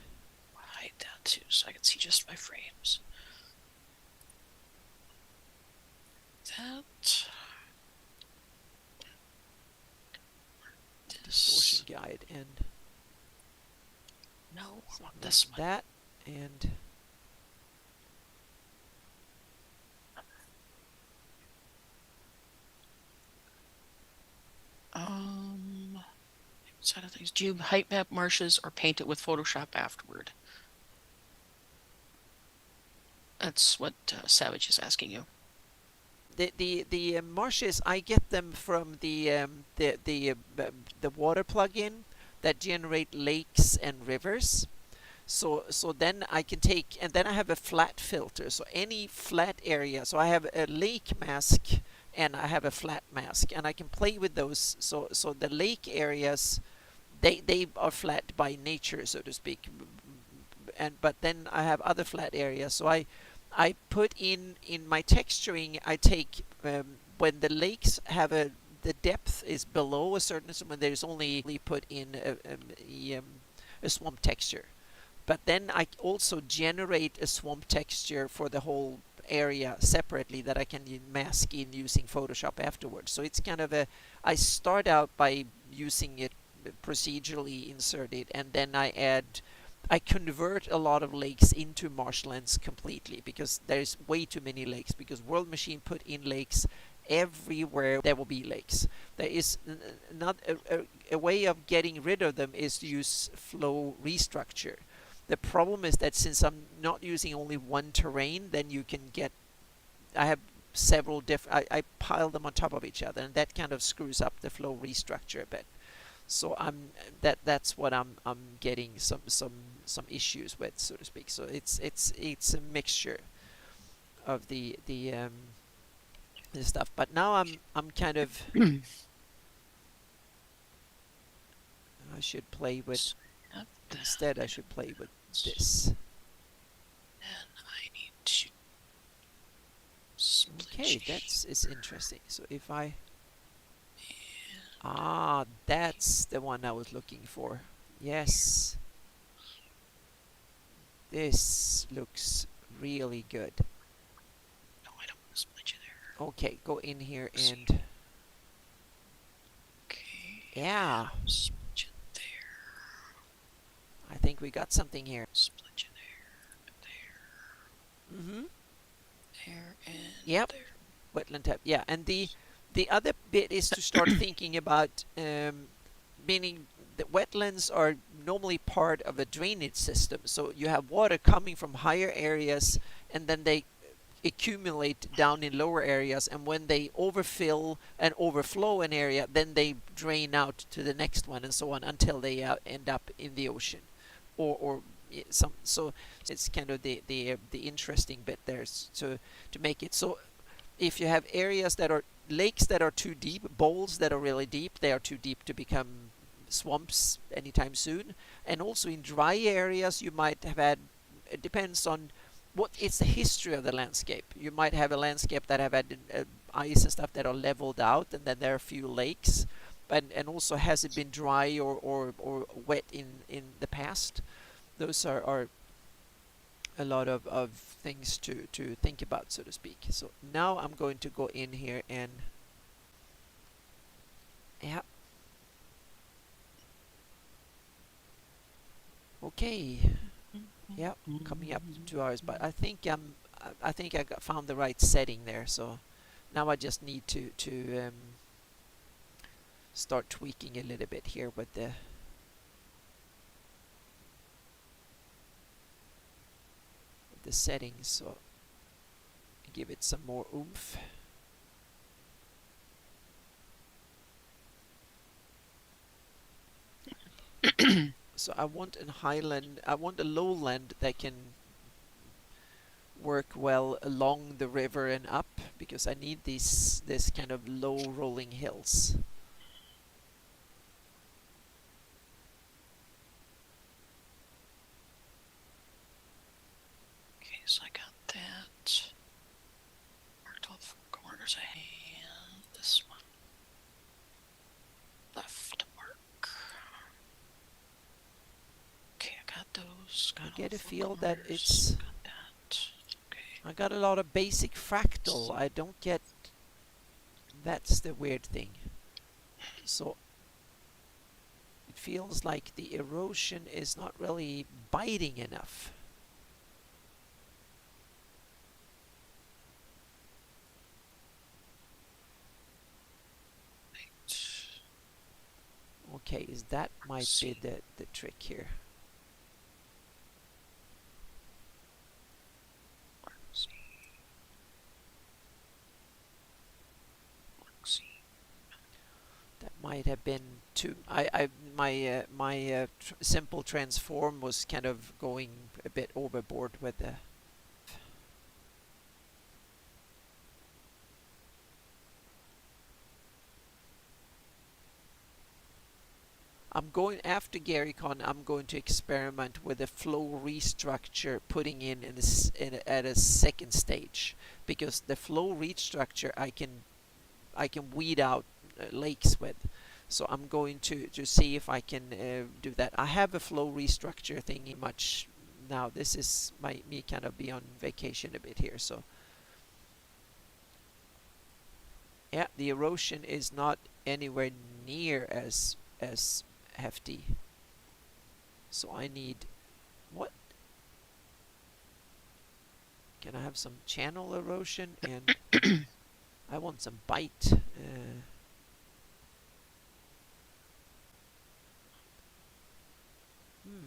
hide that too, so I can see just my frames. That. distortion guide and no, not this one. That and side of things. Do you height map marshes or paint it with Photoshop afterward? That's what Savage is asking you. The marshes, I get them from the water plugin that generate lakes and rivers. So then I can take, and then I have a flat filter. So any flat area, so I have a lake mask and I have a flat mask, and I can play with those. So the lake areas they are flat by nature, so to speak. But then I have other flat areas. So I put in my texturing. I take when the lakes have the depth is below a certain, so when there's only put in a swamp texture. But then I also generate a swamp texture for the whole area separately that I can mask in using Photoshop afterwards. So it's kind of I start out by using it procedurally inserted, and then I convert a lot of lakes into marshlands completely, because there's way too many lakes, because World Machine put in lakes everywhere there will be lakes. There is not a way of getting rid of them is to use flow restructure. The problem is that since I'm not using only one terrain, then you can get, I have several different, I pile them on top of each other, and that kind of screws up the flow restructure a bit. So that's what I'm getting some issues with, so to speak. So it's a mixture of the stuff. But now I'm kind of, I should play with, So instead I should play with this. then I need to split Okay, that's is interesting. So if I that's the one I was looking for. Yes, this looks really good. no, I don't want to split you there. Okay, go in here and Okay. yeah, Split you there. I think we got something here. Split you there. Mm-hmm. There and Yep. there. Wetland type. Yeah, and the other bit is to start thinking about meaning that wetlands are normally part of a drainage system. So you have water coming from higher areas, and then they accumulate down in lower areas, and when they overfill and overflow an area, then they drain out to the next one, and so on, until they end up in the ocean, or some. So it's kind of the interesting bit there, to make it so. If you have areas that are lakes that are too deep, bowls that are really deep, they are too deep to become swamps anytime soon. And also in dry areas, you might have had, it depends on what it's the history of the landscape. You might have a landscape that have had ice and stuff that are leveled out, and then there are a few lakes. And also, has it been dry or wet in the past? Those are a lot of things to think about, so to speak. So now I'm going to go in here and yeah. Okay. Yeah, coming up to 2 hours, but I think I found the right setting there. So now I just need to start tweaking a little bit here with the settings, so give it some more oomph. So I want a lowland that can work well along the river and up, because I need this kind of low rolling hills. Okay, so I got that. Marked all four corners. And this one. Left mark. Okay, I got those. I Got get all a four feel corners. that it's, got that. Okay. I got a lot of basic fractal. I don't get, that's the weird thing. So it feels like the erosion is not really biting enough. Okay, is that might be the trick here. That might have been too. My simple transform was kind of going a bit overboard with the. I'm going after GaryCon. I'm going to experiment with a flow restructure, putting at a second stage, because the flow restructure I can weed out lakes with. So I'm going to see if I can do that. I have a flow restructure thingy much now. This is me kind of be on vacation a bit here. So yeah, the erosion is not anywhere near as hefty. So I need what? Can I have some channel erosion? And I want some bite. Hmm.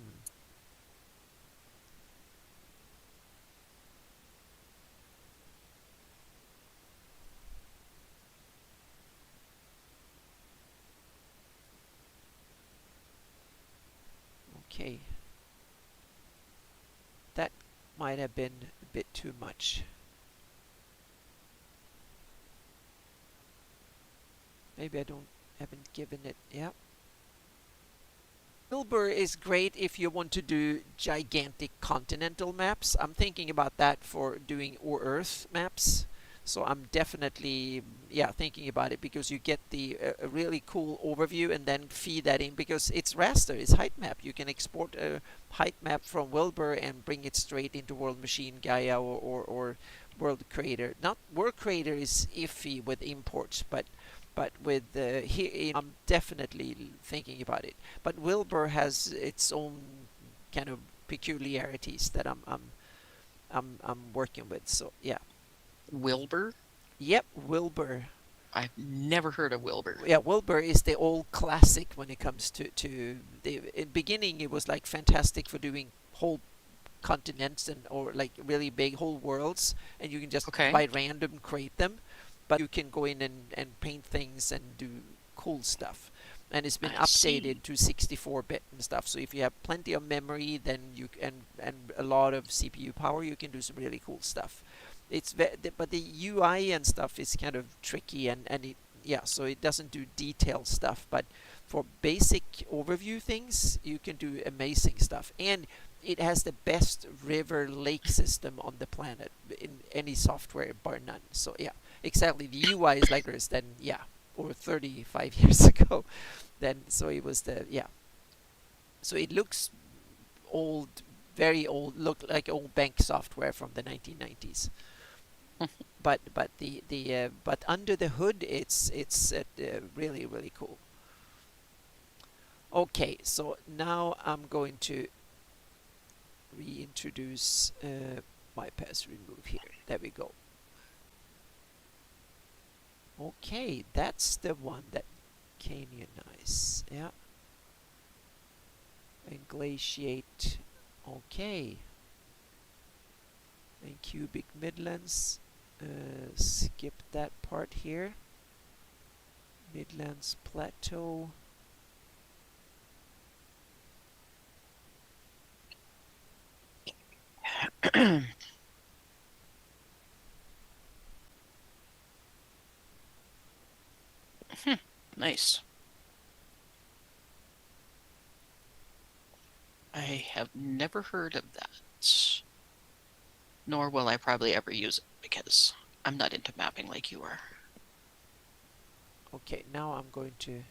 Okay. That might have been a bit too much. Maybe I haven't given it. Yeah. Wilbur is great if you want to do gigantic continental maps. I'm thinking about that for doing or Earth maps. So I'm definitely thinking about it, because you get the a really cool overview and then feed that in, because it's raster, it's height map. You can export a height map from Wilbur and bring it straight into World Machine, Gaia, or World Creator. Not World Creator is iffy with imports, but with here I'm definitely thinking about it. But Wilbur has its own kind of peculiarities that I'm working with. So yeah. Wilbur? Yep, Wilbur. I've never heard of Wilbur. Yeah, Wilbur is the old classic when it comes to the in beginning. It was like fantastic for doing whole continents and or like really big whole worlds, and you can just Okay. by random create them. But you can go in and paint things and do cool stuff. And it's been I see. updated to 64-bit and stuff. So if you have plenty of memory, then and a lot of CPU power, you can do some really cool stuff. But the UI and stuff is kind of tricky, and so it doesn't do detailed stuff. But for basic overview things, you can do amazing stuff. And it has the best river lake system on the planet in any software, bar none. So yeah, exactly. The UI is like this. Then or 35 years ago. Then so it was the yeah. So it looks old, very old. Look like old bank software from the 1990s. But under the hood, it's really really cool. Okay, so now I'm going to reintroduce my pass remove here. There we go. Okay, that's the one that canyonize. Yeah. And glaciate. Okay. And cubic midlands. Skip that part here. Midlands plateau. Nice. I have never heard of that. Nor will I probably ever use it because I'm not into mapping like you are. Okay, now I'm going to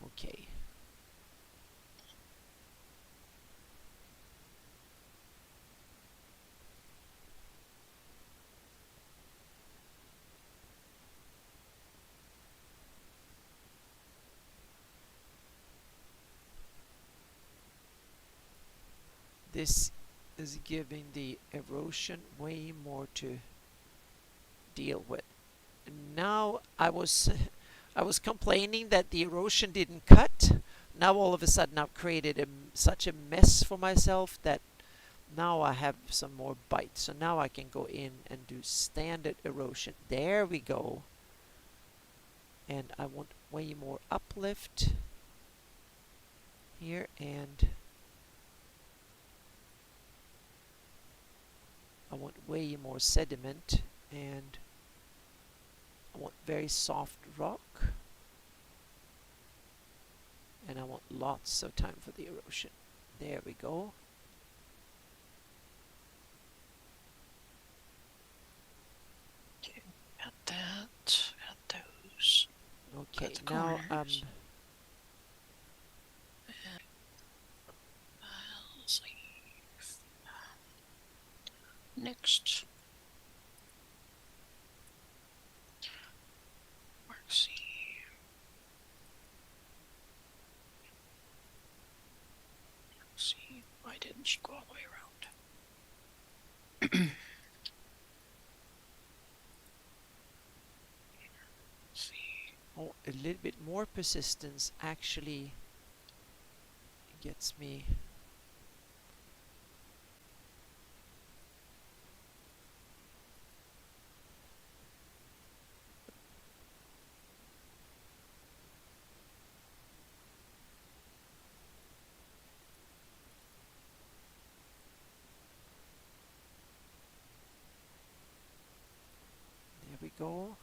okay. This is giving the erosion way more to deal with. Now I was I was complaining that the erosion didn't cut. Now all of a sudden I've created such a mess for myself that now I have some more bite. So now I can go in and do standard erosion. There we go. And I want way more uplift here, and I want way more sediment, and I want very soft rock, and I want lots of time for the erosion. There we go. Okay, got that. Got those. Okay, Got the now corners. And let's see. Next. Mark C. See, why didn't she go all the way around? See. oh, a little bit more persistence actually gets me. There we go.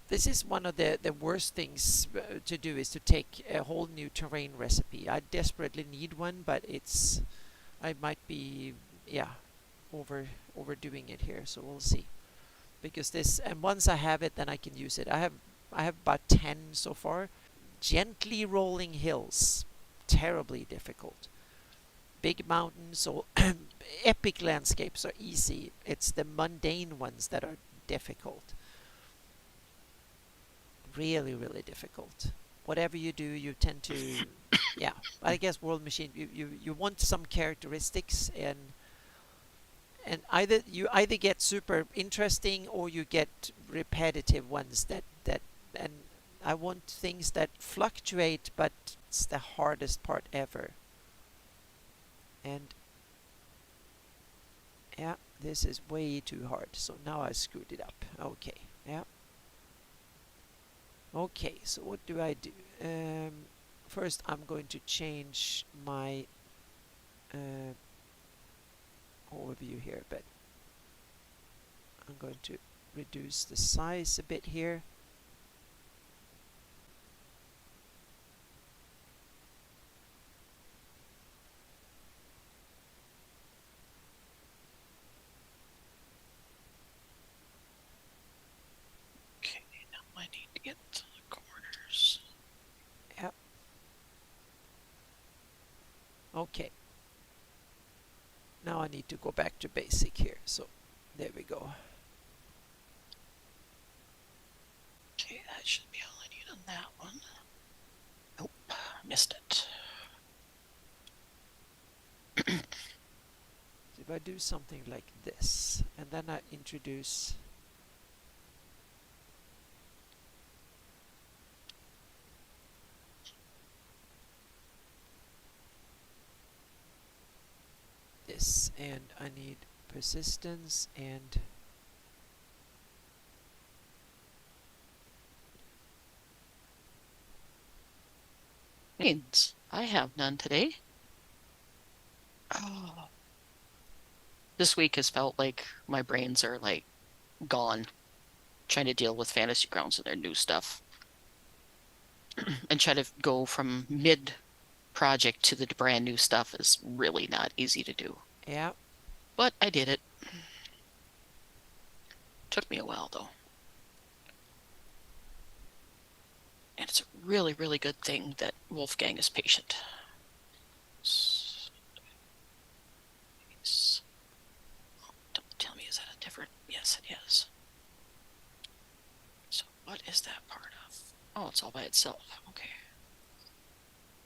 This is one of the worst things to do, is to take a whole new terrain recipe. I desperately need one, but I might be, yeah, overdoing it here. So we'll see. Because this, and once I have it, then I can use it. I have about 10 so far. Gently rolling hills, terribly difficult. Big mountains or epic landscapes are easy. It's the mundane ones that are difficult. Really, really difficult. Whatever you do, you tend to, yeah. I guess World Machine, you want some characteristics, and either get super interesting or you get repetitive ones that and I want things that fluctuate, but it's the hardest part ever. And yeah, this is way too hard. So now I screwed it up. Okay, yeah. Okay, so what do I do? First, I'm going to change my overview here, but I'm going to reduce the size a bit here. Okay, now I need to get to the corners. Yep. Okay. Now I need to go back to basic here. So there we go. Okay, that should be all I need on that one. Nope, missed it. So if I do something like this, and then I introduce this, and I need persistence and Means I have none today. Oh. This week has felt like my brains are like gone trying to deal with Fantasy Grounds and their new stuff and try to go from mid project to the brand new stuff is really not easy to do. yeah. But I did it. Took me a while though. And it's a really, really good thing that Wolfgang is patient. Don't tell me, is that a different? Yes, it is. So what is that part of? Oh, it's all by itself. Okay.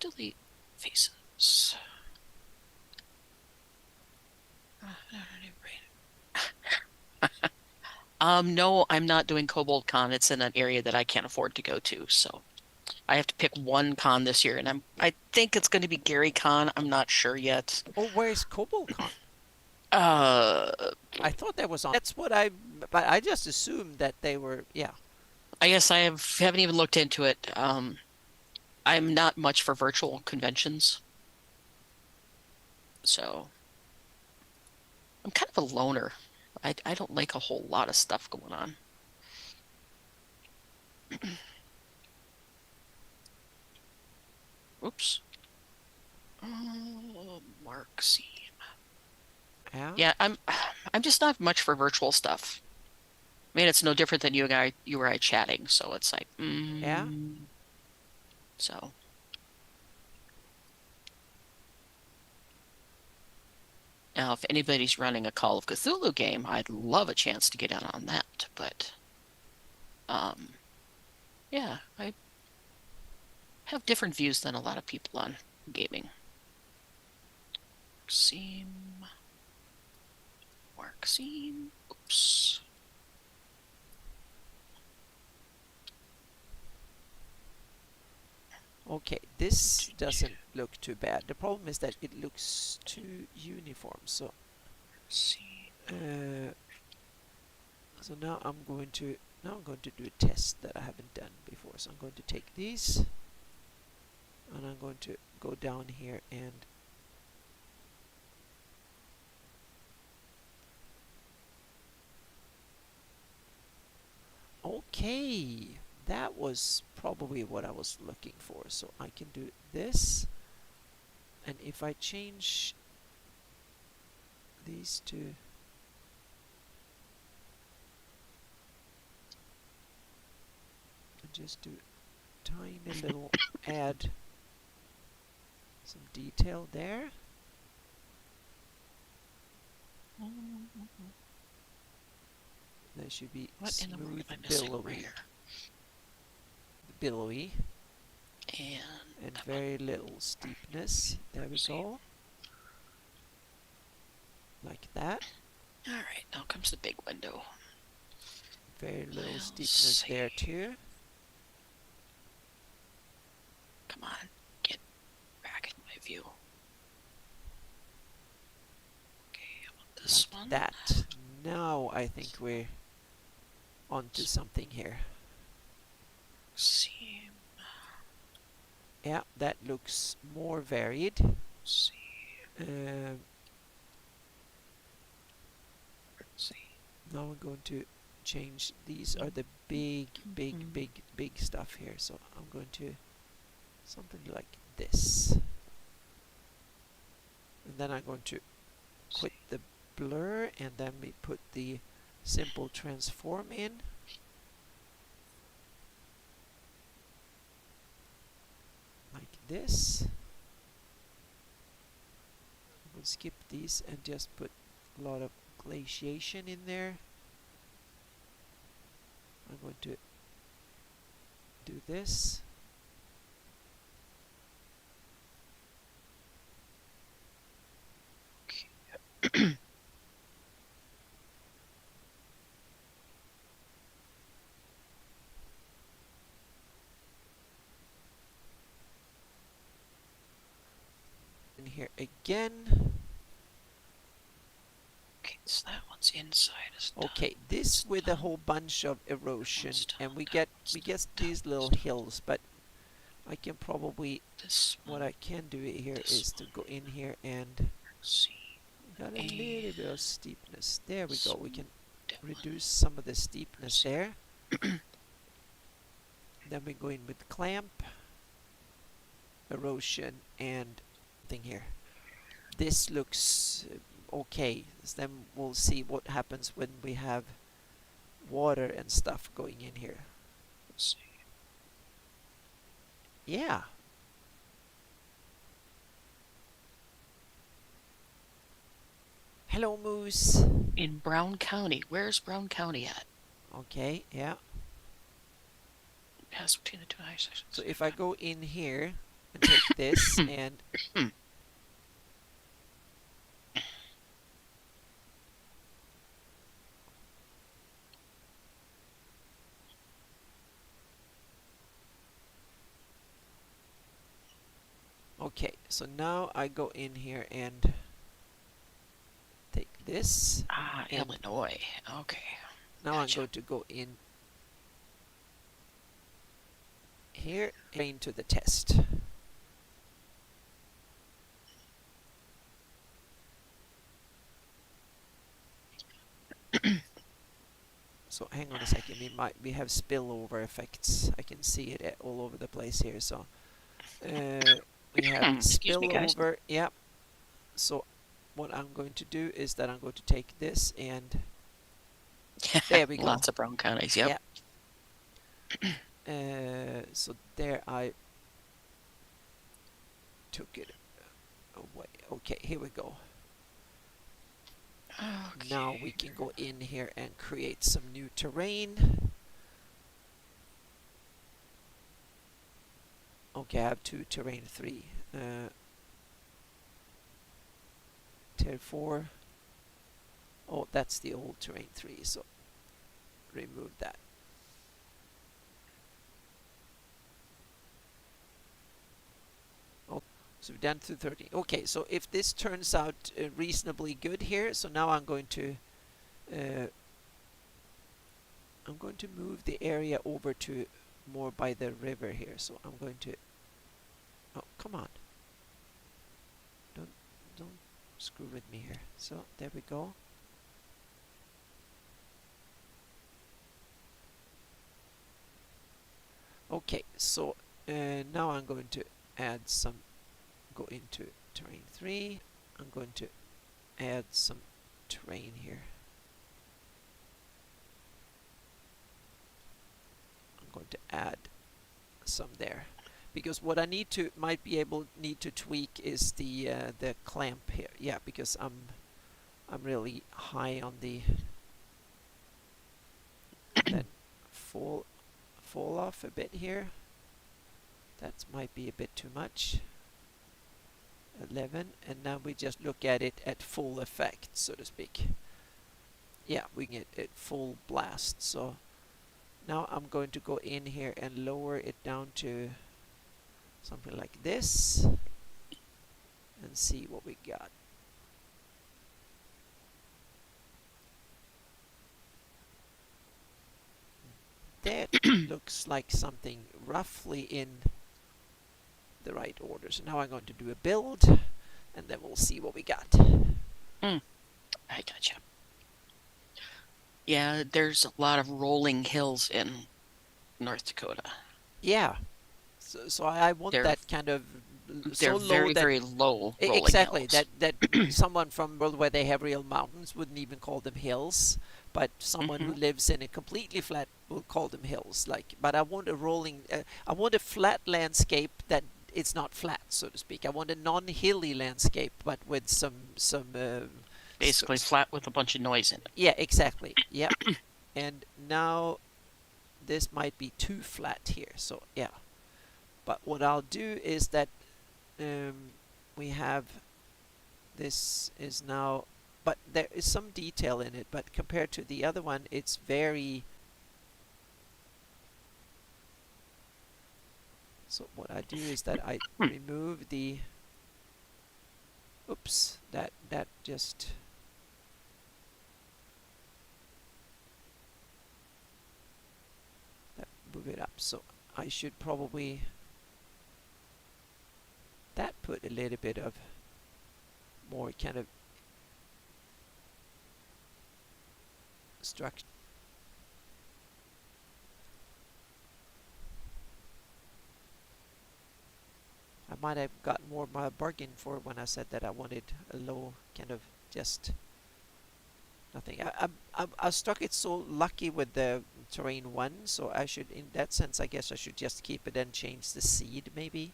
Delete faces. So, no, I'm not doing Cobalt Con. It's in an area that I can't afford to go to, so I have to pick one con this year, and I think it's going to be Gary Con. I'm not sure yet. Oh, where's CobalCon? Uh, I thought that was on. That's what I. But I just assumed that they were. Yeah. I guess haven't even looked into it. I'm not much for virtual conventions, so I'm kind of a loner. I don't like a whole lot of stuff going on. Oops. Oh, Mark C. Yeah. Yeah, I'm just not much for virtual stuff. I mean, it's no different than you or I chatting, so it's like, Yeah. so now if anybody's running a Call of Cthulhu game, I'd love a chance to get in on that, but um, yeah, I have different views than a lot of people on gaming. Seam, Mark Seam. Oops. Okay. This doesn't look too bad. The problem is that it looks too uniform. So. See. Uh, so now I'm going to do a test that I haven't done before. So I'm going to take these and I'm going to go down here and okay, that was probably what I was looking for. So I can do this, and if I change these two, and just do tiny little add some detail there. They should be What in the world smooth, am I missing over here? billowy, And and that one. very little steepness. There we See. go. Like that. All right, now comes the big window. Very little We'll steepness see. there too. Come on, get back in my view. Okay, how about this Like one? that. Now I think we're onto something here. See, Yeah, that looks more varied. see, Um, see. now I'm going to change. These are the big, big, big, big stuff here. So I'm going to something like this. And then I'm going to quit the blur and then we put the simple transform in. Like this. We'll skip these and just put a lot of glaciation in there. I'm going to do this. In here again. Okay, so that one's inside is done. Okay, this with a whole bunch of erosion, and we get these little hills, but I can probably what I can do here is to go in here and got a little bit of steepness. There we go. We can reduce some of the steepness there. Then we go in with clamp, erosion, and thing here. This looks okay. So then we'll see what happens when we have water and stuff going in here. Yeah. Hello, Moose. In Brown County. Where's Brown County at? Okay, yeah. Pass between the two high sections. So if I go in here and take this and Okay, so now I go in here and take this, Ah, and Illinois. Okay, now I'm gotcha. going to go in here and into the test. So hang on a second, we have spillover effects. I can see it all over the place here. So we have Excuse me, guys. spillover. Yep. So what I'm going to do is that I'm going to take this and there we go. Lots of brown counties. Yep. Yeah. So there I took it away. Okay, here we go. Now we Okay. can go in here and create some new terrain. Okay, I have two terrain 3. Tier 4. Oh, that's the old terrain 3, so remove that. Oh, so we've done through 30. Okay, so if this turns out reasonably good here, so now uh, I'm going to move the area over to more by the river here. So I'm going to, oh, come on. Don't don't screw with me here. So there we go. Okay, so now I'm going to add some, go into terrain 3. I'm going to add some terrain here. I'm going to add some there. Because what I need to tweak is the clamp here. Yeah, because I'm really high on the, and then fall off a bit here. That might be a bit too much. 11, and now we just look at it at full effect, so to speak. Yeah, we get it full blast. So now I'm going to go in here and lower it down to something like this and see what we got. That looks like something roughly in the right order. So now I'm going to do a build and then we'll see what we got. I gotcha. Yeah, there's a lot of rolling hills in North Dakota. Yeah, so I want They're that kind of they're so low very, that very low rolling exactly hills. that someone from world where they have real mountains wouldn't even call them hills, but someone who Hmm. lives in a completely flat will call them hills. Like, but I want a rolling, I want a flat landscape that it's not flat, so to speak. I want a non-hilly landscape, but with some Basically flat with a bunch of noise in it. yeah, exactly. Yep. And now this might be too flat here, so yeah. But what I'll do is that um, we have this is now, but there is some detail in it, but compared to the other one it's very, so what I do is that I Hmm. remove the, oops, that just, that move it up. So I should probably, that put a little bit of more kind of structure. I might have got more of my bargain for when I said that I wanted a low kind of just nothing. I struck it so lucky with the terrain 1, so I should, in that sense, I guess I should just keep it and change the seed maybe.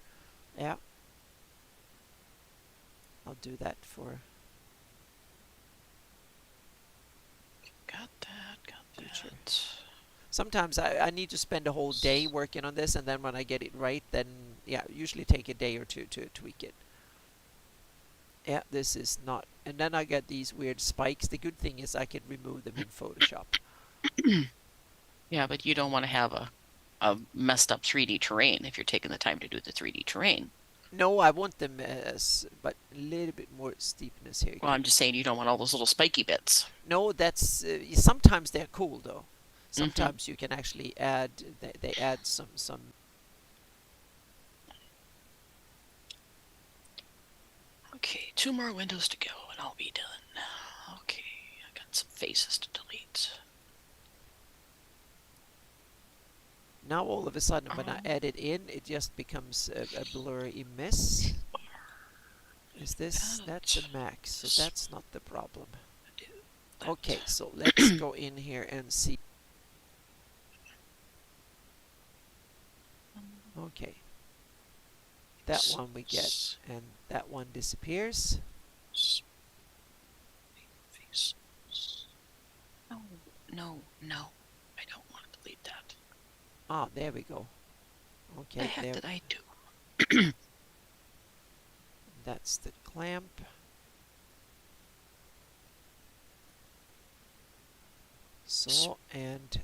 Yeah, I'll do that for Got that, got future. that. Sometimes I need to spend a whole day working on this, and then when I get it right, then yeah, usually take a day or two to tweak it. Yeah, this is not, and then I get these weird spikes. The good thing is I can remove them in Photoshop. Yeah, but you don't want to have a messed up 3D terrain if you're taking the time to do the 3D terrain. No, I want them but a little bit more steepness here. Well, I'm just saying you don't want all those little spiky bits. No, that's sometimes they're cool though. Mm-hmm. Sometimes you can actually add they add some. Okay, 2 more windows to go and I'll be done. Okay, I got some faces to delete. Now all of a sudden when I add it in, it just becomes a blurry mess. Is this, that's a max, so that's not the problem. Okay, so let's go in here and see. Okay, that one we get, and that one disappears. No, no, no. I don't want to delete that. Ah, there we go. Okay, The heck there. did I do? That's the clamp. So, and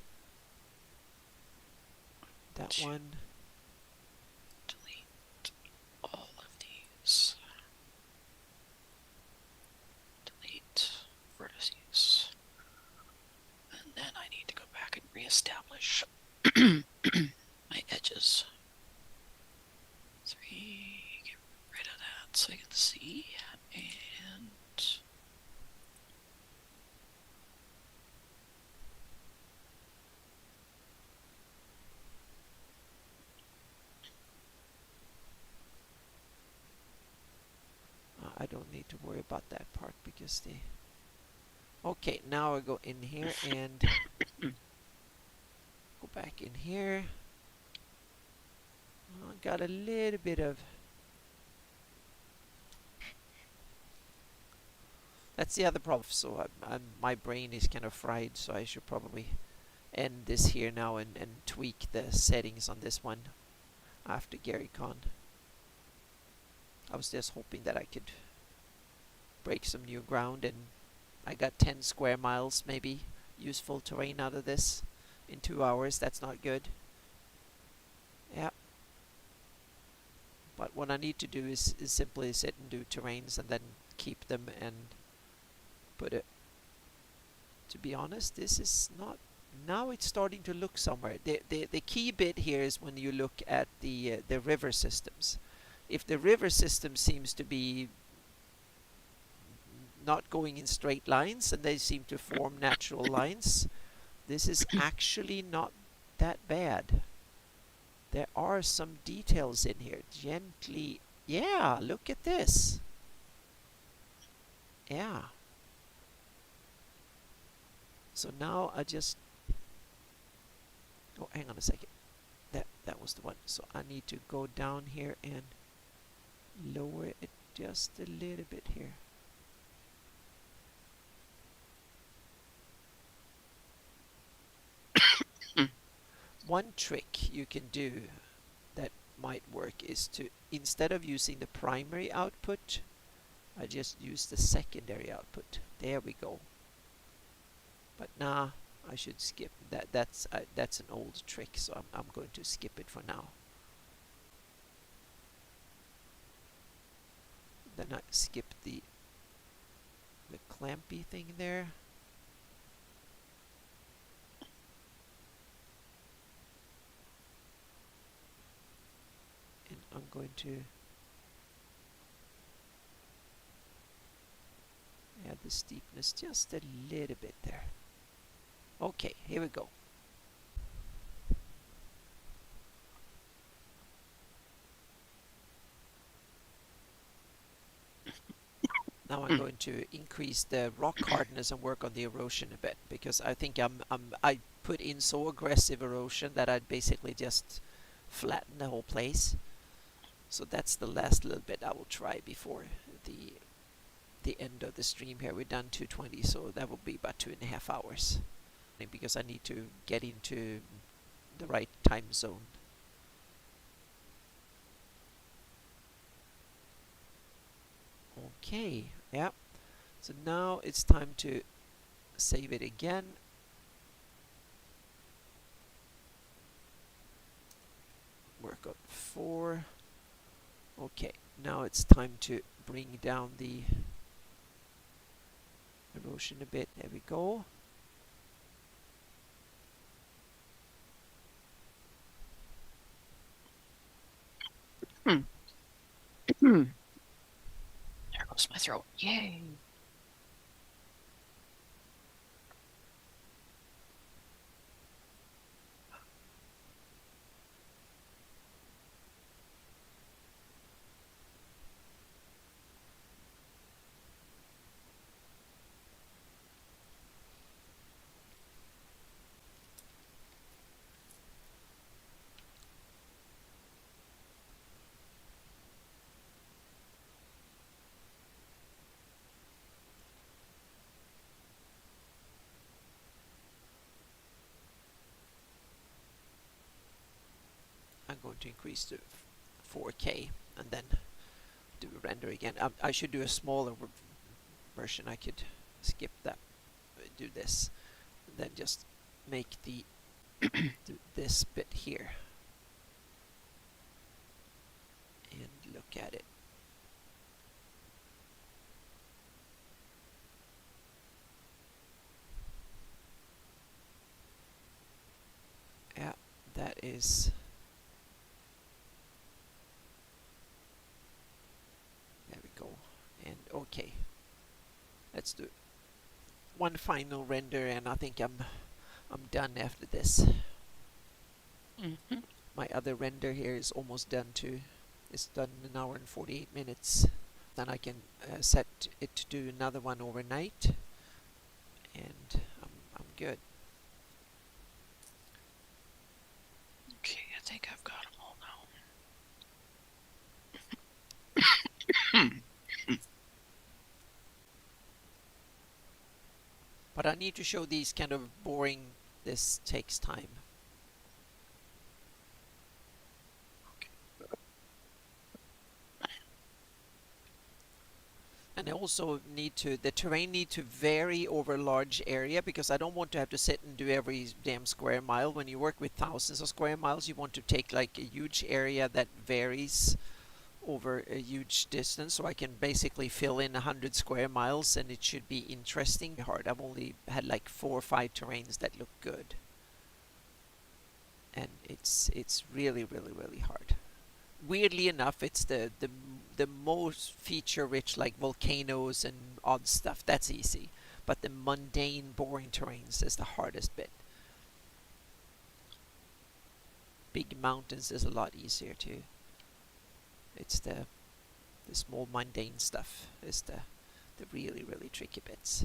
that one. Delete all of these. Delete vertices. And then I need to go back and reestablish my edges. 3, get rid of that so I can see. And I don't need to worry about that part because the. Okay, now I go in here and go back in here. Got a little bit of. That's the other problem. So my brain is kind of fried, so I should probably end this here now and tweak the settings on this one after GaryCon. I was just hoping that I could break some new ground, and I got 10 square miles maybe useful terrain out of this in 2 hours. That's not good. Yeah. But what I need to do is simply sit and do terrains and then keep them and put it. To be honest, this is not. Now it's starting to look somewhere. The key bit here is when you look at the river systems. If the river system seems to be not going in straight lines and they seem to form natural lines, this is actually not that bad. There are some details in here. Gently. Yeah, look at this. Yeah. So now I just. Oh, hang on a second. That was the one. So I need to go down here and lower it just a little bit here. One trick you can do that might work is to, instead of using the primary output, I just use the secondary output. There we go. But nah, I should skip that. That's an old trick, so I'm going to skip it for now. Then I skip the clampy thing there. And I'm going to add the steepness just a little bit there. Okay, here we go. Now I'm going to increase the rock hardness and work on the erosion a bit, because I think I put in so aggressive erosion that I'd basically just flatten the whole place. So that's the last little bit I will try before the end of the stream here. We're done 2:20, so that will be about 2.5 hours, because I need to get into the right time zone. Okay, yeah. So now it's time to save it again. Work on 4. Okay, now it's time to bring down the erosion a bit. There we go. Hmm. Hmm. There goes my throat. Yay. I'm going to increase to 4K and then do a render again. I should do a smaller version. I could skip that, do this, and then just make the do this bit here and look at it. Yeah, that is. There we go. And okay, let's do one final render, and I think I'm done after this. Mm-hmm. My other render here is almost done too. It's done in 1 hour and 48 minutes. Then I can set it to do another one overnight, and I'm good. Okay, I think I've got them all now. But I need to show these kind of boring. This takes time. And I also need to, the terrain need to vary over a large area, because I don't want to have to sit and do every damn square mile. When you work with thousands of square miles, you want to take like a huge area that varies over a huge distance, so I can basically fill in 100 square miles and it should be interesting. Hard. I've only had like 4 or 5 terrains that look good, and it's really really hard. Weirdly enough, it's the most feature rich, like volcanoes and odd stuff, that's easy, but the mundane boring terrains is the hardest bit. Big mountains is a lot easier too. It's the small mundane stuff is the really really tricky bits.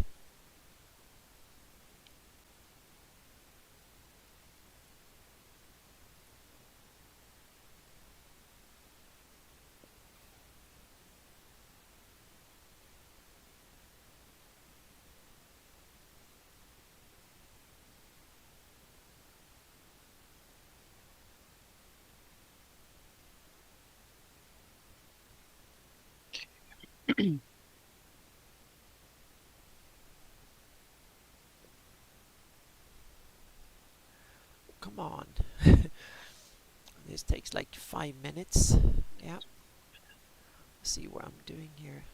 Come on. This takes like 5 minutes. Yeah. Let's see what I'm doing here.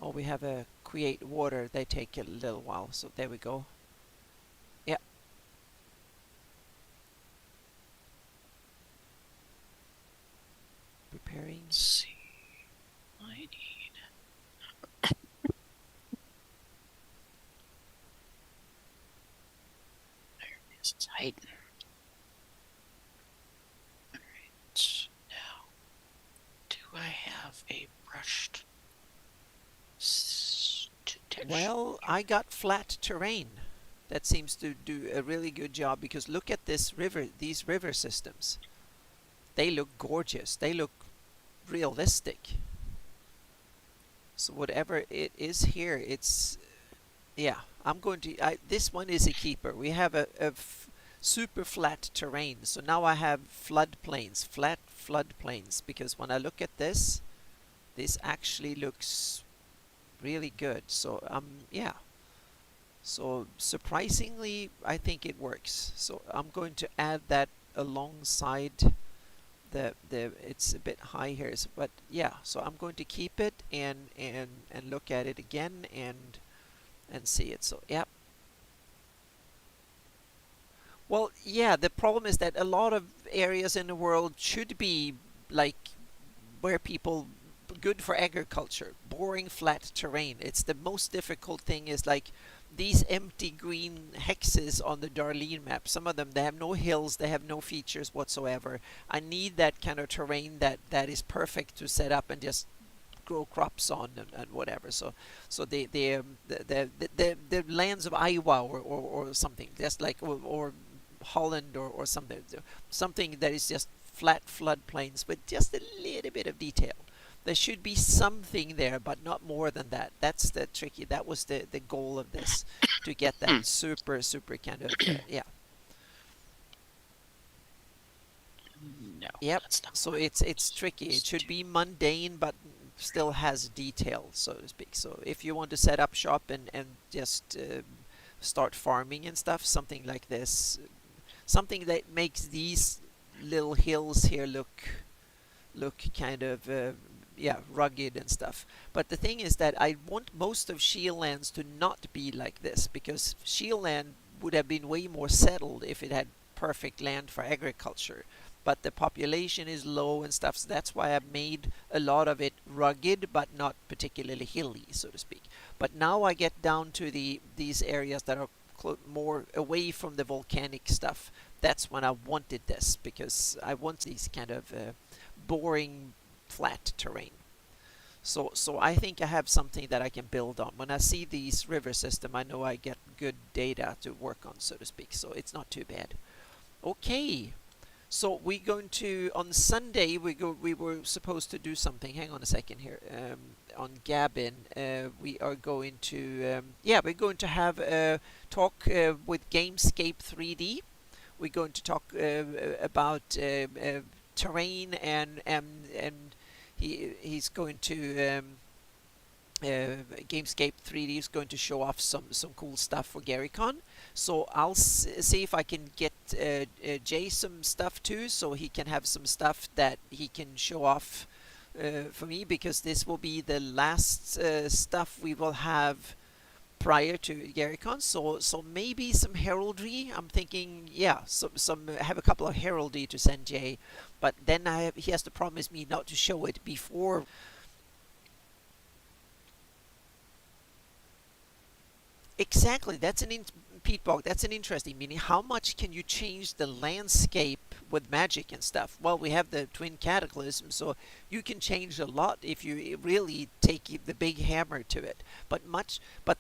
Oh, we have a create water. They take a little while, so there we go. Yeah. Preparing. Let's see. I need. There it is. It's hiding. All right. Now, do I have a brushed texture? Well, I got flat terrain. That seems to do a really good job, because look at this river, these river systems. They look gorgeous. They look realistic. So whatever it is here, it's, yeah. I'm going to. This one is a keeper. We have a super flat terrain, so now I have floodplains, flat floodplains. Because when I look at this actually looks really good. So yeah. So surprisingly, I think it works. So I'm going to add that alongside the it's a bit high here, but yeah. So I'm going to keep it and look at it again and see it. So yeah. Well, yeah. The problem is that a lot of areas in the world should be like where people good for agriculture, boring flat terrain. It's the most difficult thing is like these empty green hexes on the Darlene map. Some of them they have no hills, they have no features whatsoever. I need that kind of terrain that is perfect to set up and just grow crops on and whatever. So the lands of Iowa or something just like or Holland or something that is just flat floodplains with just a little bit of detail. There should be something there, but not more than that. That's the tricky. That was the goal of this, to get that super super kind of yeah. No, Yep. that's not So what it's I'm tricky. It supposed should to. be mundane, but still has detail, so to speak. So if you want to set up shop and just start farming and stuff, something like this, something that makes these little hills here look kind of yeah, rugged and stuff. But the thing is that I want most of Shield lands to not be like this, because Shield land would have been way more settled if it had perfect land for agriculture. But the population is low and stuff, so that's why I've made a lot of it rugged but not particularly hilly, so to speak. But now I get down to these areas that are more away from the volcanic stuff. That's when I wanted this, because I want these kind of boring flat terrain. So I think I have something that I can build on. When I see these river system, I know I get good data to work on, so to speak. So it's not too bad. Okay, so we're going to on Sunday we were supposed to do something. Hang on a second here. On Gabin, we are going to yeah, we're going to have a talk with Gamescape 3D. We're going to talk about terrain and he's going to Gamescape 3D is going to show off some cool stuff for GaryCon. So I'll see if I can get Jay some stuff too, so he can have some stuff that he can show off for me, because this will be the last stuff we will have prior to GaryCon. So maybe some heraldry. I'm thinking, yeah, some have a couple of heraldry to send Jay, but then he has to promise me not to show it before. Exactly. That's Pete Bog. That's an interesting meaning. How much can you change the landscape with magic and stuff? Well, we have the twin cataclysms, so you can change a lot if you really take the big hammer to it. But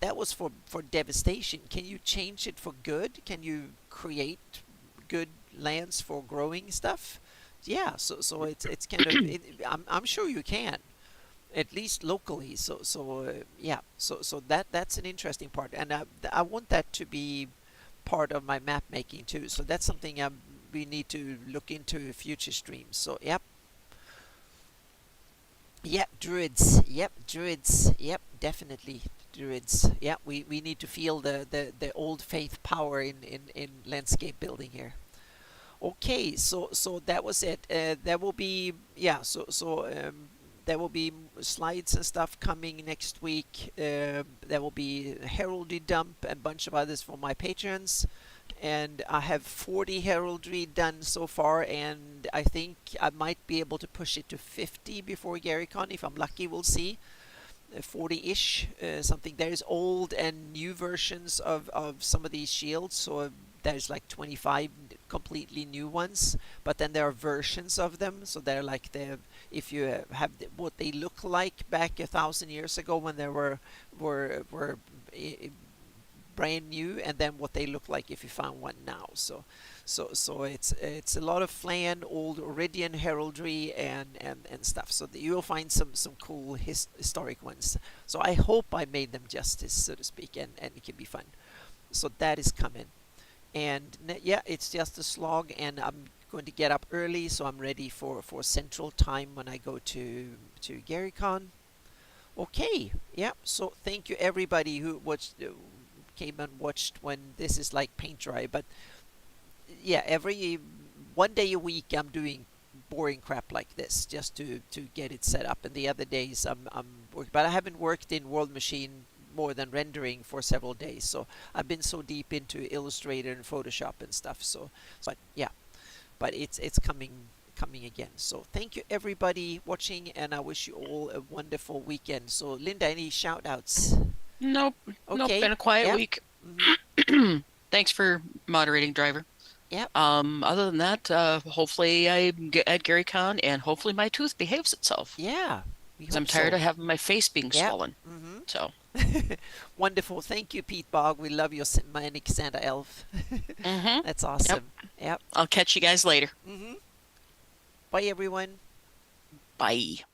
that was for devastation. Can you change it for good? Can you create good lands for growing stuff? Yeah. So it's kind of I'm sure you can, at least locally. So yeah, so that's an interesting part, and I want that to be part of my map making too. So that's something we need to look into future streams. So yep, yep, druids, yep, druids, yep, definitely druids. Yeah, we need to feel the old faith power in landscape building here. Okay, so that was it. There will be yeah, there will be slides and stuff coming next week. There will be heraldry dump and a bunch of others for my patrons. And I have 40 heraldry done so far, and I think I might be able to push it to 50 before GaryCon. If I'm lucky, we'll see. 40-ish, something. There's old and new versions of some of these shields, so there's like 25 completely new ones, but then there are versions of them, so they're like if you have what they look like back 1,000 years ago when they were brand new, and then what they look like if you found one now. So it's a lot of Flan, old Iridian heraldry, and stuff. So you'll find some cool historic ones. So I hope I made them justice, so to speak, and it can be fun. So that is coming, and yeah, it's just a slog, and I'm going to get up early, so I'm ready for Central Time when I go to GaryCon. Okay, yeah. So thank you everybody who watched, came and watched when this is like paint dry. But yeah, every 1 day a week I'm doing boring crap like this just to get it set up. And the other days I'm working, but I haven't worked in World Machine more than rendering for several days. So I've been so deep into Illustrator and Photoshop and stuff. But yeah, but it's coming again. So thank you everybody watching, and I wish you all a wonderful weekend. So Linda, any shout outs? Nope. Nope. Okay. Been a quiet Yep. week. Hmm. Thanks for moderating, driver. Yep. Other than that, hopefully I get at GaryCon and hopefully my tooth behaves itself. Yeah. We Because I'm hope tired so. of having my face being Yep. swollen. Hmm. So, Wonderful. Thank you, Pete Bog. We love your manic Santa elf. mm-hmm. That's Yep. awesome. Yep. I'll catch you guys later. Hmm. Bye, everyone. Bye.